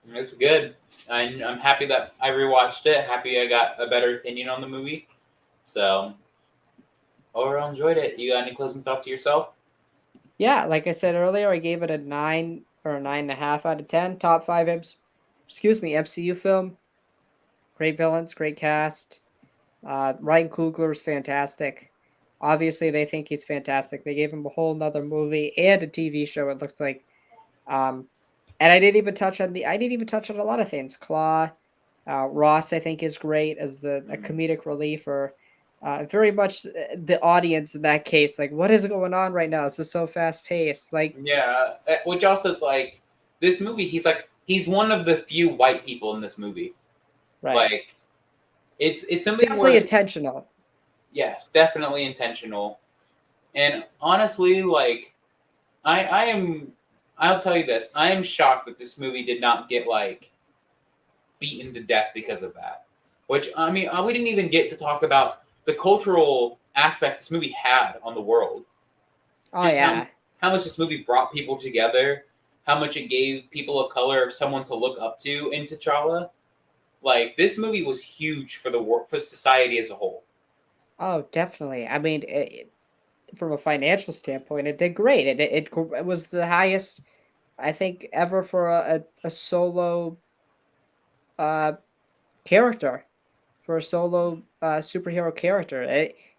It's good. I'm happy that I rewatched it. Happy I got a better opinion on the movie. So overall enjoyed it. You got any closing thoughts to yourself?
Yeah, like I said earlier, I gave it a 9 or a 9.5 out of 10. Top five, excuse me, MCU film. Great villains, great cast. Ryan Coogler is fantastic. Obviously, they think he's fantastic. They gave him a whole nother movie and a TV show. It looks like, um, and I didn't even touch on a lot of things. Claw, Ross, I think is great as the a
Mm.
comedic relief, or Very much the audience in that case, like, what is going on right now? This is so fast paced. Like,
Yeah, which also it's like this movie. He's one of the few white people in this movie.
right.
Like it's
It's
something
definitely
where
intentional.
yes, definitely intentional. And honestly, like I am, I'll tell you this: I am shocked that this movie did not get like beaten to death because of that. Which I mean, we didn't even get to talk about the cultural aspect this movie had on the world.
Oh
Just
yeah.
how much this movie brought people together, how much it gave people of color someone to look up to in T'Challa. Like this movie was huge for the for society as a whole.
Oh, definitely. I mean, from a financial standpoint, it did great. It was the highest, I think, ever for a solo uh character, for a solo superhero character.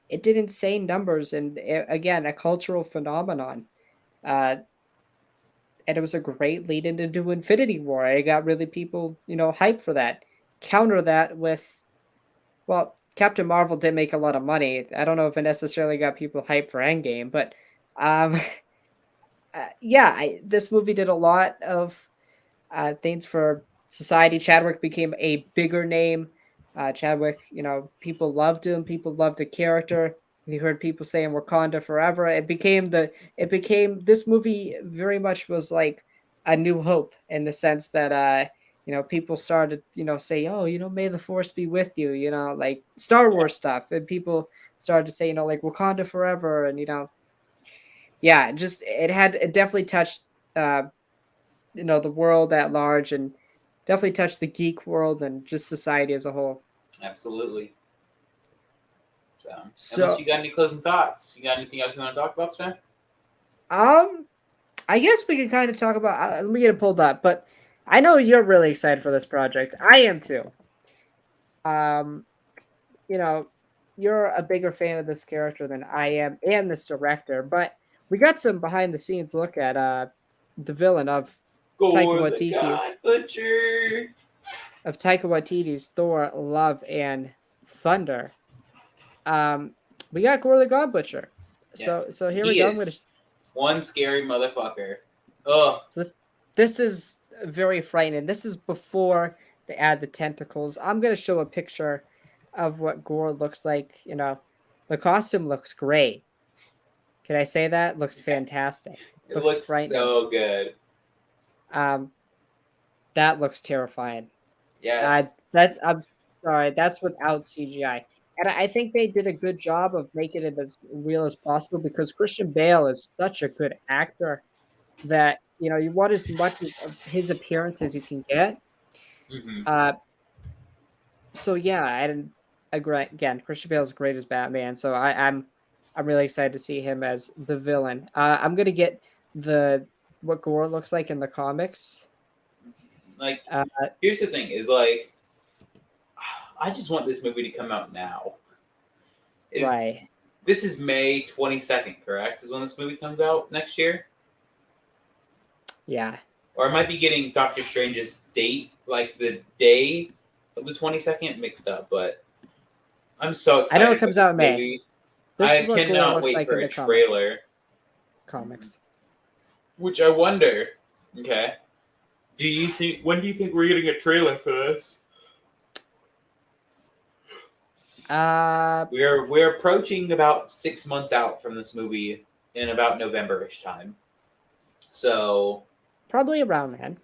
It did insane numbers, and again, a cultural phenomenon. Uh, and it was a great lead into Infinity War. I got really people, hyped for that. Counter that with, well, Captain Marvel did make a lot of money. I don't know if it necessarily got people hyped for Endgame, but um, yeah, this movie did a lot of things for society. Chadwick became a bigger name. Chadwick, people loved him. People loved the character. You heard people saying Wakanda forever. It became this movie very much was like a new hope in the sense that people started say, oh, may the force be with you, like Star
Yeah,
Wars stuff, and people started to say, like Wakanda forever, and yeah, just it definitely touched uh the world at large, and definitely touched the geek world and just society as a whole.
absolutely. So, unless
So,
you got any closing thoughts, you got anything else you want to talk about today?
um, I guess we can kind of talk about. Let me get it pulled up, but I know you're really excited for this project. I am too. Um, you know, you're a bigger fan of this character than I am, and this director. But we got some behind the scenes look at the villain Taika
Gore the
Waititi's
God Butcher.
Thor: Love and Thunder. Um, we got Gore the God Butcher.
Yes,
So here we
he
go. I'm gonna.
is one scary motherfucker. Oh,
This is very frightening. This is before they add the tentacles. I'm gonna show a picture of what Gore looks like. The costume looks great. Can I say that? Looks
yes,
fantastic.
it
Looks
looks
frightening.
so good.
Um, that looks terrifying.
Yes,
I'm sorry, that's without CGI. And I think they did a good job of making it as real as possible because Christian Bale is such a good actor that you want as much of his appearance as you can get.
hmm
Uh, so yeah, and again, Christian Bale is great as Batman. So I'm really excited to see him as the villain. I'm gonna get the what Gore looks like in the comics.
like
Uh,
here's the thing: is like I just want this movie to come out now. Is
right,
this is May 22nd, correct? Is when this movie comes out next year,
yeah.
or I might be getting Doctor Strange's date, like the day of the 22nd, mixed up. But I'm so
I know it
excited for
comes out
this
in May.
movie.
This
I
is what Gore
cannot
looks
wait
like
for
in
a
the comics.
trailer.
Comics.
Which I wonder. Okay, do you think when do you think we're getting a trailer for this?
Uh,
We're approaching about 6 months out from this movie in about November-ish time. So,
Probably around then.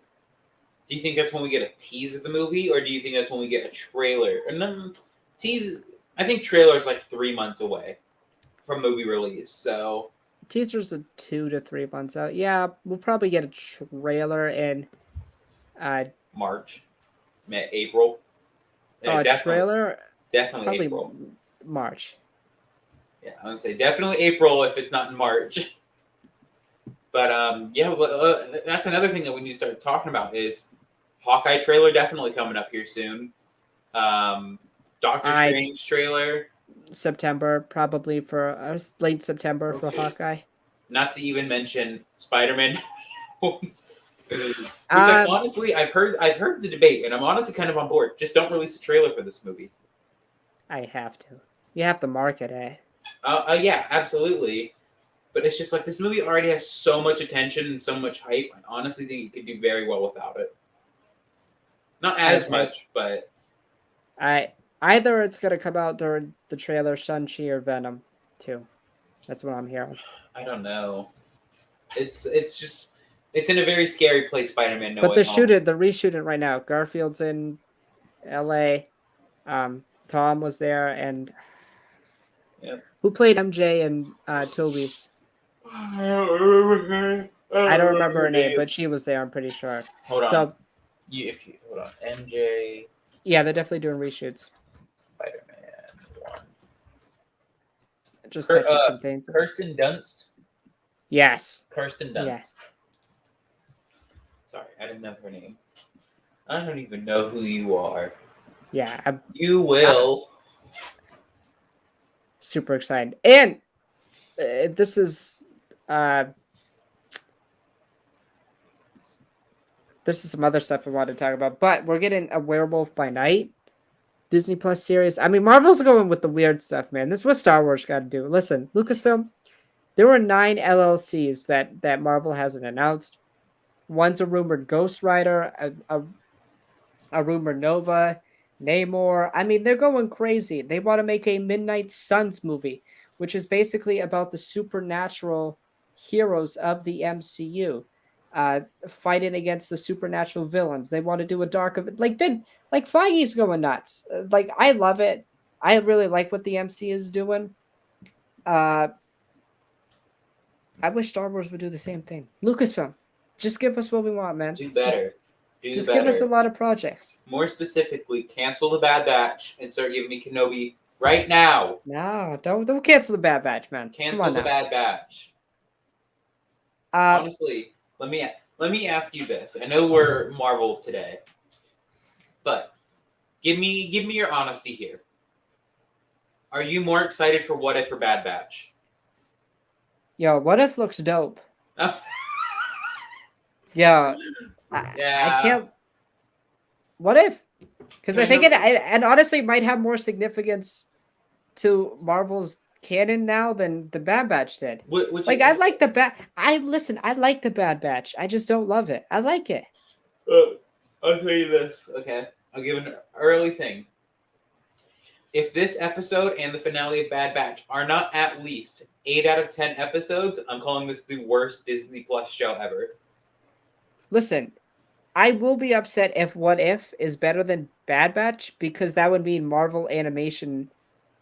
do you think that's when we get a tease of the movie, or do you think that's when we get a trailer? Or no, tease. I think trailer is like 3 months away from movie release. So
Teasers are 2 to 3 months out. Yeah, we'll probably get a trailer in uh
March, April. Yeah,
a
definitely,
trailer
definitely
probably
April.
March.
Yeah, I would say definitely April if it's not in March. But yeah, well, that's another thing that we need to start talking about is Hawkeye trailer definitely coming up here soon. Um, Doctor
I
Strange trailer.
September probably for late September for Hawkeye.
Not to even mention Spider Man, which I
Um,
honestly I've heard the debate and I'm honestly kind of on board. Just don't release a trailer for this movie.
I have to. You have to market it.
Yeah, absolutely. But it's just like this movie already has so much attention and so much hype. I honestly think it could do very well without it. Not as much, but
I either it's gonna come out during the trailer Shang-Chi or Venom 2. That's what I'm hearing.
I don't know. It's just it's in a very scary place. Spider-Man: No
But
Way Home.
they're reshooting right now. Garfield's in LA. Tom was there, and
Yep.
who played MJ and Toby's?
I don't remember her.
I don't remember her name, but she was there. I'm pretty sure.
Hold on.
So
If you hold on, MJ
yeah, they're definitely doing reshoots.
Spider-Man 1.
Just touch up some things.
Kirsten Dunst.
Yes.
Kirsten Dunst.
Yes.
Sorry, I didn't know her name. I don't even know who you are.
Yeah, I'm
You will.
super excited. And this is some other stuff I wanted to talk about. But we're getting a Werewolf by Night Disney Plus series. I mean, Marvel's going with the weird stuff, man. This is what Star Wars got to do. Listen, Lucasfilm, there were 9 LLCs that Marvel hasn't announced. One's a rumored Ghost Rider, a rumored Nova, Namor. I mean, they're going crazy. They want to make a Midnight Suns movie, which is basically about the supernatural heroes of the MCU fighting against the supernatural villains. They want to do a dark of it. Like Feige's going nuts. Like, I love it. I really like what the MCU is doing. I wish Star Wars would do the same thing. Lucasfilm, just give us what we want, man.
Do better.
Just give us a lot of projects.
More specifically, cancel the Bad Batch and start giving me Kenobi right now.
No, don't cancel the Bad Batch, man.
Cancel the Bad Batch. Honestly, let me ask you this. I know we're Marvel today, but give me your honesty here. Are you more excited for What If or Bad Batch?
Yo, What If looks dope. Yeah. I can't. What if? Because I think and honestly might have more significance to Marvel's canon now than the Bad Batch did. I like the Bad. I like the Bad Batch. I just don't love it. I like it.
I'll tell you this. Okay, I'll give an early thing. If this episode and the finale of Bad Batch are not at least 8 out of 10 episodes, I'm calling this the worst Disney Plus show ever.
Listen, I will be upset if What If is better than Bad Batch because that would mean Marvel animation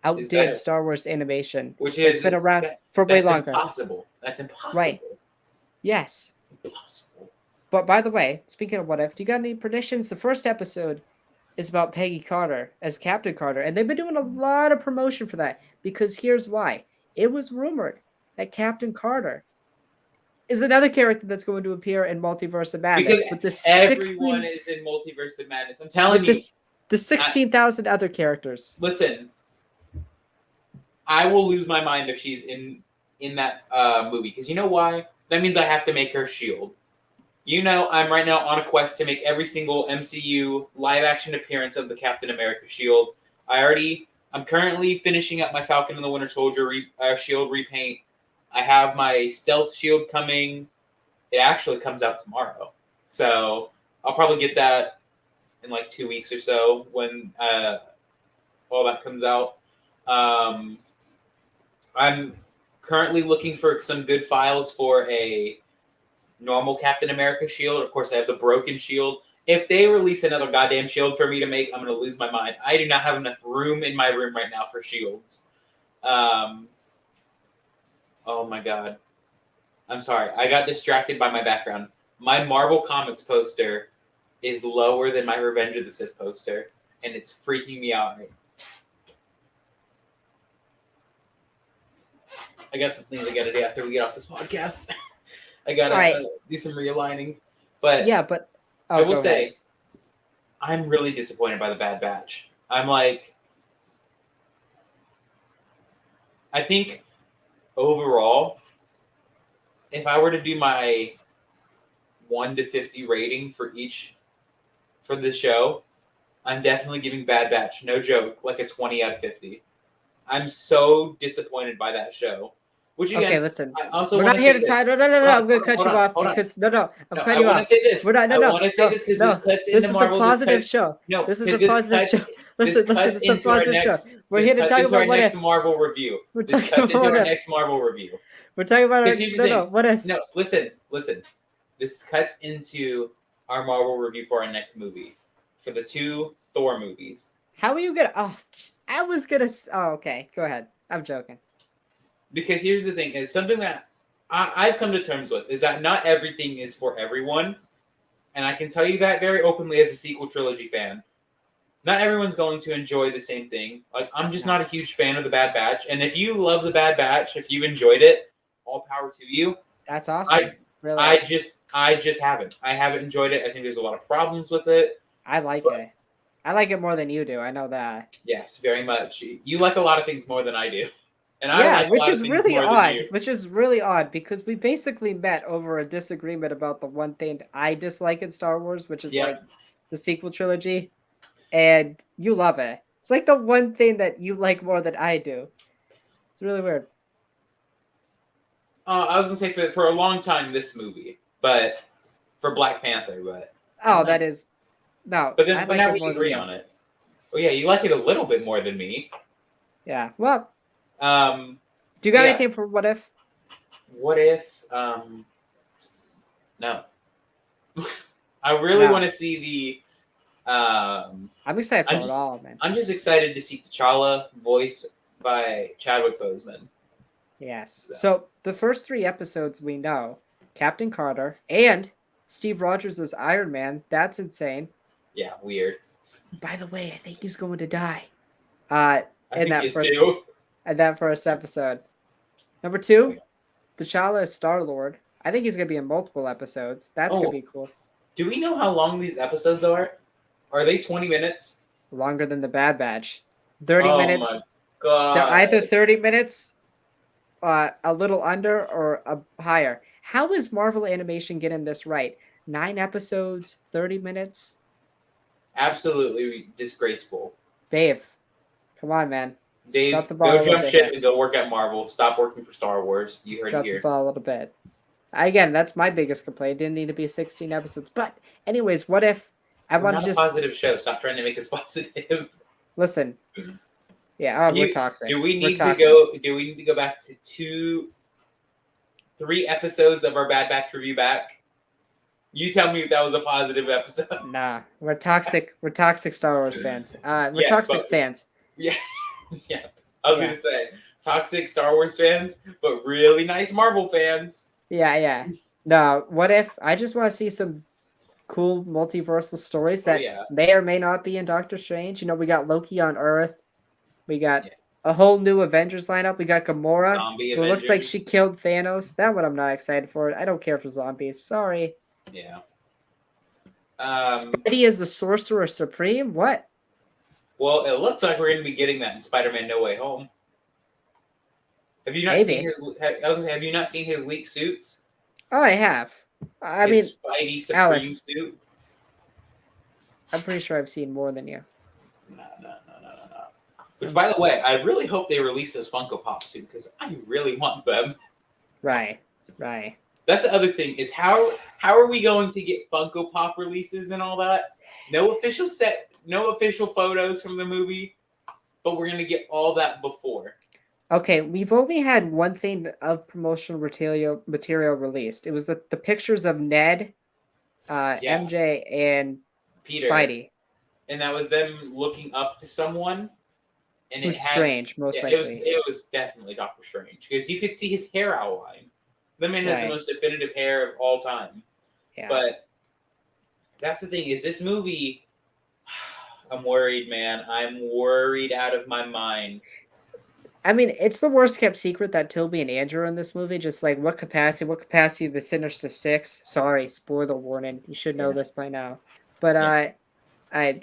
outdid Star Wars animation,
which has
been around for way longer.
Impossible. That's impossible.
Right. Yes.
Impossible.
But by the way, speaking of What If, do you got any predictions? The first episode is about Peggy Carter as Captain Carter, and they've been doing a lot of promotion for that because here's why. It was rumored that Captain Carter is another character that's going to appear in Multiverse of Madness.
Because everyone is in Multiverse of Madness. I'm telling you.
The 16,000 other characters.
Listen, I will lose my mind if she's in that movie. Because you know why? That means I have to make her S.H.I.E.L.D. You know, I'm right now on a quest to make every single MCU live-action appearance of the Captain America S.H.I.E.L.D. I'm currently finishing up my Falcon and the Winter Soldier S.H.I.E.L.D. repaint. I have my Stealth Shield coming. It actually comes out tomorrow. So I'll probably get that in like 2 weeks or so when all that comes out. I'm currently looking for some good files for a normal Captain America shield. Of course, I have the broken shield. If they release another goddamn shield for me to make, I'm going to lose my mind. I do not have enough room in my room right now for shields. Oh my god. I'm sorry. I got distracted by my background. My Marvel Comics poster is lower than my Revenge of the Sith poster, and it's freaking me out right now. I got some things I got to do after we get off this podcast. I got to do some realigning. But
yeah, but
I will say, I'm really disappointed by the Bad Batch. I'm like, I think overall, if I were to do my 1 to 50 rating for the show, I'm definitely giving Bad Batch, no joke, like a 20 out of 50. I'm so disappointed by that show. Which again,
Okay, listen.
I also
We're
want
not
to
here
say
to
this.
tie. No, no, no, no. I'm gonna cut you off
Hold on.
because no, I'm
No,
cutting
I
you
want to
off.
say this.
We're not. No,
I
no,
want to say
no,
this because this
no.
cuts
This
into
is a
Marvel.
positive show.
No,
This is a
because this
positive
cuts
show. Listen,
cuts
it's a
into our
positive show.
next.
We're
This
here to
cuts
talk
into
about
our
what
next
if.
Marvel review.
We're
This
talking
cuts
about
into
what
our
if.
next Marvel review.
We're talking about our.
Because here's the
No,
thing.
no. What if?
No, listen. This cuts into our Marvel review for our next movie, for the 2 Thor movies.
How are you gonna? Oh, I was gonna. Oh, okay. Go ahead. I'm joking.
Because here's the thing: is something that I've come to terms with is that not everything is for everyone, and I can tell you that very openly as a sequel trilogy fan. Not everyone's going to enjoy the same thing. Like I'm just not a huge fan of the Bad Batch, and if you love the Bad Batch, if you enjoyed it, all power to you.
That's awesome. Really.
I just haven't. I haven't enjoyed it. I think there's a lot of problems with it.
I like
But,
it. I like it more than you do. I know that.
yes, very much. You like a lot of things more than I do, and I
Yeah,
like a
which
lot of
is
things
really
more than
odd.
you.
Which is really odd because we basically met over a disagreement about the one thing I dislike in Star Wars, which is
Yeah.
like the sequel trilogy, and you love it. It's like the one thing that you like more than I do. It's really weird.
I was gonna say for a long time this movie, but for Black Panther, but
Oh, that is no.
but
I
then but
like
now
it
we
more than
agree
you.
on it. Oh yeah, you like it a little bit more than me.
Yeah. Well,
Um,
do you
so
got
yeah,
anything for what if?
what if no. I really
No.
want to see the
I'm excited for
I'm
it
just
all, man.
I'm just excited to see T'Challa voiced by Chadwick Boseman.
Yes. So the first 3 episodes we know Captain Carter and Steve Rogers as Iron Man. That's insane.
Yeah, weird.
By the way, I think he's going to die.
I
In
think
that
he is
first
too.
episode. Number 2, T'Challa is Star Lord. I think he's gonna be in multiple episodes. That's gonna
Oh,
be cool.
do we know how long these episodes are? Are they 20 minutes?
Longer than the Bad Batch. 30
Oh
minutes.
my god.
They're either 30 minutes, a little under, or higher. How is Marvel Animation getting this right? 9 episodes, 30 minutes.
Absolutely disgraceful.
Dave, come on, man.
Dave,
Drop the ball
go
a little
jump
bit
ship
here.
and go work at Marvel. Stop working for Star Wars. You heard it
Drop the
here.
ball a little bit. Again, that's my biggest complaint. It didn't need to be 16 episodes. But, anyways, what if I
We're
want to
not a
just
positive show. Stop trying to make us positive.
listen? Yeah, we're
You,
toxic.
do we
We're
need to
toxic.
go? Do we need to go back to 3 episodes of our Bad Batch review back? You tell me if that was a positive episode.
Nah, we're toxic. We're toxic Star Wars fans. We're
Yes,
toxic
but
fans.
yeah, yeah. I was
Yeah.
gonna say toxic Star Wars fans, but really nice Marvel fans.
Yeah. No, what if I just want to see some cool multiversal stories that
yeah.
may or may not be in Doctor Strange? We got Loki on Earth. We got
Yeah.
a whole new Avengers lineup. We got Gamora,
Zombie
who looks like she
Avengers.
killed Thanos. That one I'm not excited for. I don't care for zombies. Sorry.
Yeah.
Spidey is the Sorcerer Supreme? What?
Well, it looks like we're going to be getting that in Spider-Man: No Way Home. Have you not seen
Maybe.
his? I was gonna say, have you not seen his leaked suits?
Oh, I have. I mean,
His Spidey Supreme
Alex.
suit.
I'm pretty sure I've seen more than you.
No. Which, by the way, I really hope they release those Funko Pop suit because I really want them.
Right.
That's the other thing is how are we going to get Funko Pop releases and all that? No official photos from the movie, but we're gonna get all that before.
Okay, we've only had one thing of promotional material released. It was the pictures of Ned, MJ, and
Peter,
Spidey.
And that was them looking up to someone, and
Who's Strange, most likely.
It was definitely Doctor Strange because you could see his hair outline. The man has the most definitive hair of all time.
Yeah.
But that's the thing is this movie. I'm worried, man. I'm worried out of my mind.
I mean, it's the worst kept secret that Toby and Andrew are in this movie. Just like what capacity the Sinister Six. Sorry, spoiler warning. You should know this by now. But I mean,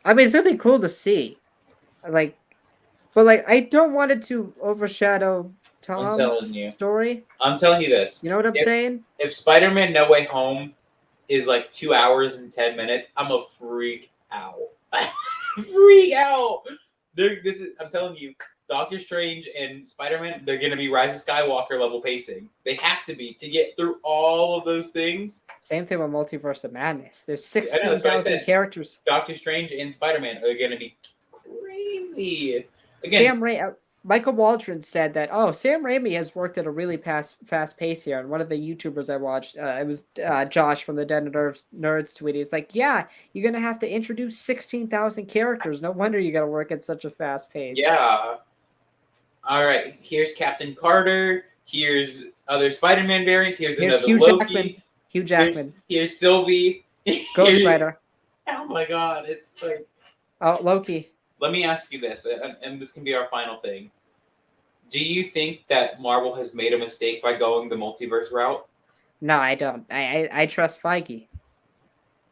it's gonna be cool to see. But I don't want it to overshadow Tom's story.
I'm telling you this.
You know what I'm saying?
If Spider-Man: No Way Home is like 2 hours and 10 minutes, I'm a freak out. Freak out. I'm telling you, Doctor Strange and Spider-Man, they're gonna be Rise of Skywalker level pacing. They have to be to get through all of those things.
Same thing with Multiverse of Madness. There's
I know that's what I
16,000
said.
characters.
Doctor Strange and Spider-Man are gonna be crazy. Again,
Sam Michael Waldron said that, oh, Sam Raimi has worked at a really fast pace here. And one of the YouTubers I watched, it was Josh from the Dead Nerds tweet. He's like, yeah, you're going to have to introduce 16,000 characters. No wonder you got to work at such a fast pace.
yeah. All right, here's Captain Carter. Here's other Spider-Man variants. Here's another
Hugh
Loki.
Jackman. Hugh Jackman.
Here's Sylvie.
Ghost Spider.
Oh my God, it's like.
Oh, Loki.
Let me ask you this, and this can be our final thing. Do you think that Marvel has made a mistake by going the multiverse route?
No, I don't. I trust Feige.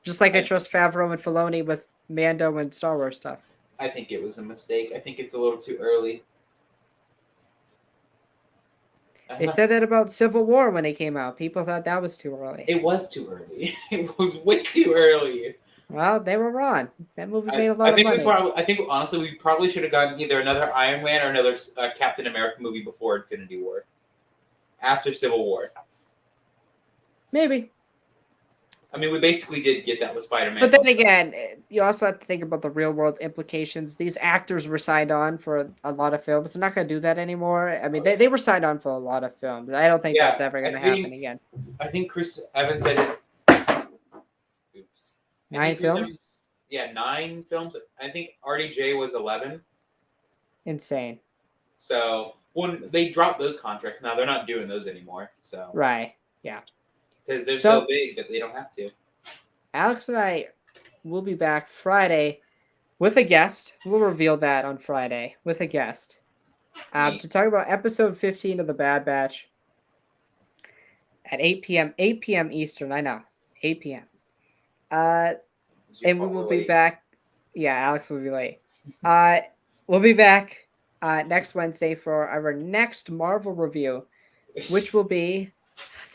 Just like I trust Favreau and Filoni with Mando and Star Wars stuff.
I think it was a mistake. I think it's a little too early.
They said that about Civil War when it came out. People thought that was too early.
It was too early. It was way too early.
Well, they were wrong. That movie made a lot of money.
I think honestly, we probably should have gotten either another Iron Man or another Captain America movie before Infinity War. After Civil War.
Maybe.
I mean, we basically did get that with Spider-Man.
But then again, you also have to think about the real-world implications. These actors were signed on for a lot of films. They're not going to do that anymore. I mean, they were signed on for a lot of films. I don't think that's ever going to happen again.
I think Chris Evans said his... Oops.
9 films?
9 films. I think RDJ was 11.
Insane.
So when they dropped those contracts, now they're not doing those anymore. So
right, yeah,
because they're so big that they don't have to.
Alex and I will be back Friday with a guest. We'll reveal that on Friday with a guest to talk about episode 15 of the Bad Batch at 8 p.m. 8 p.m. Eastern. I know, 8 p.m. And we will be back. Yeah, Alex will be late. We'll be back next Wednesday for our next Marvel review, which will be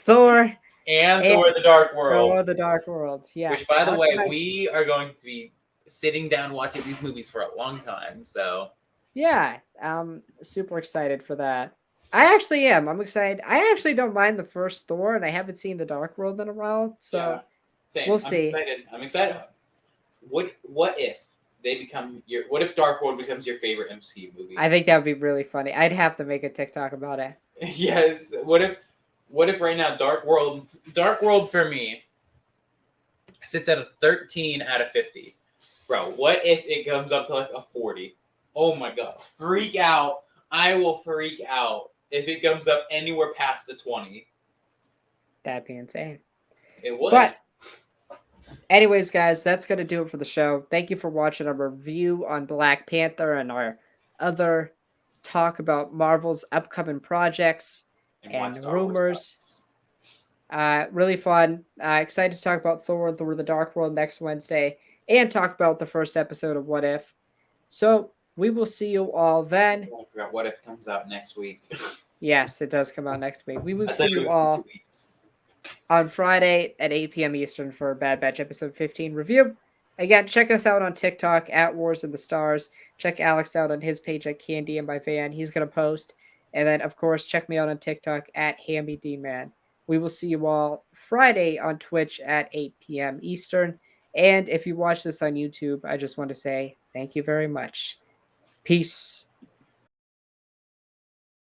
Thor
and Thor: The Dark World.
Thor: The Dark World. Yes.
Which, by the way, we are going to be sitting down watching these movies for a long time. So
yeah, I'm super excited for that. I actually am. I'm excited. I actually don't mind the first Thor, and I haven't seen The Dark World in a while. So. Yeah.
Same.
We'll see.
I'm excited. What if they become your? What if Dark World becomes your favorite MCU movie?
I think that would be really funny. I'd have to make a TikTok about it.
Yes. What if right now Dark World for me sits at a 13 out of 50, bro? What if it comes up to like a 40? Oh my God! Freak out! I will freak out if it comes up anywhere past the 20.
That'd be insane.
It would.
But anyways, guys, that's going to do it for the show. Thank you for watching our review on Black Panther and our other talk about Marvel's upcoming projects and rumors. Really fun. Excited to talk about Thor: The Dark World next Wednesday and talk about the first episode of What If. So we will see you all then.
I forgot What If comes out next week.
Yes, it does come out next week. We will see you all on Friday at 8 p.m. Eastern for Bad Batch episode 15 review. Again, check us out on TikTok at Wars of the Stars. Check Alex out on his page at Candy in My Van. He's going to post. And then, of course, check me out on TikTok at HammyDman. We will see you all Friday on Twitch at 8 p.m. Eastern. And if you watch this on YouTube, I just want to say thank you very much. Peace.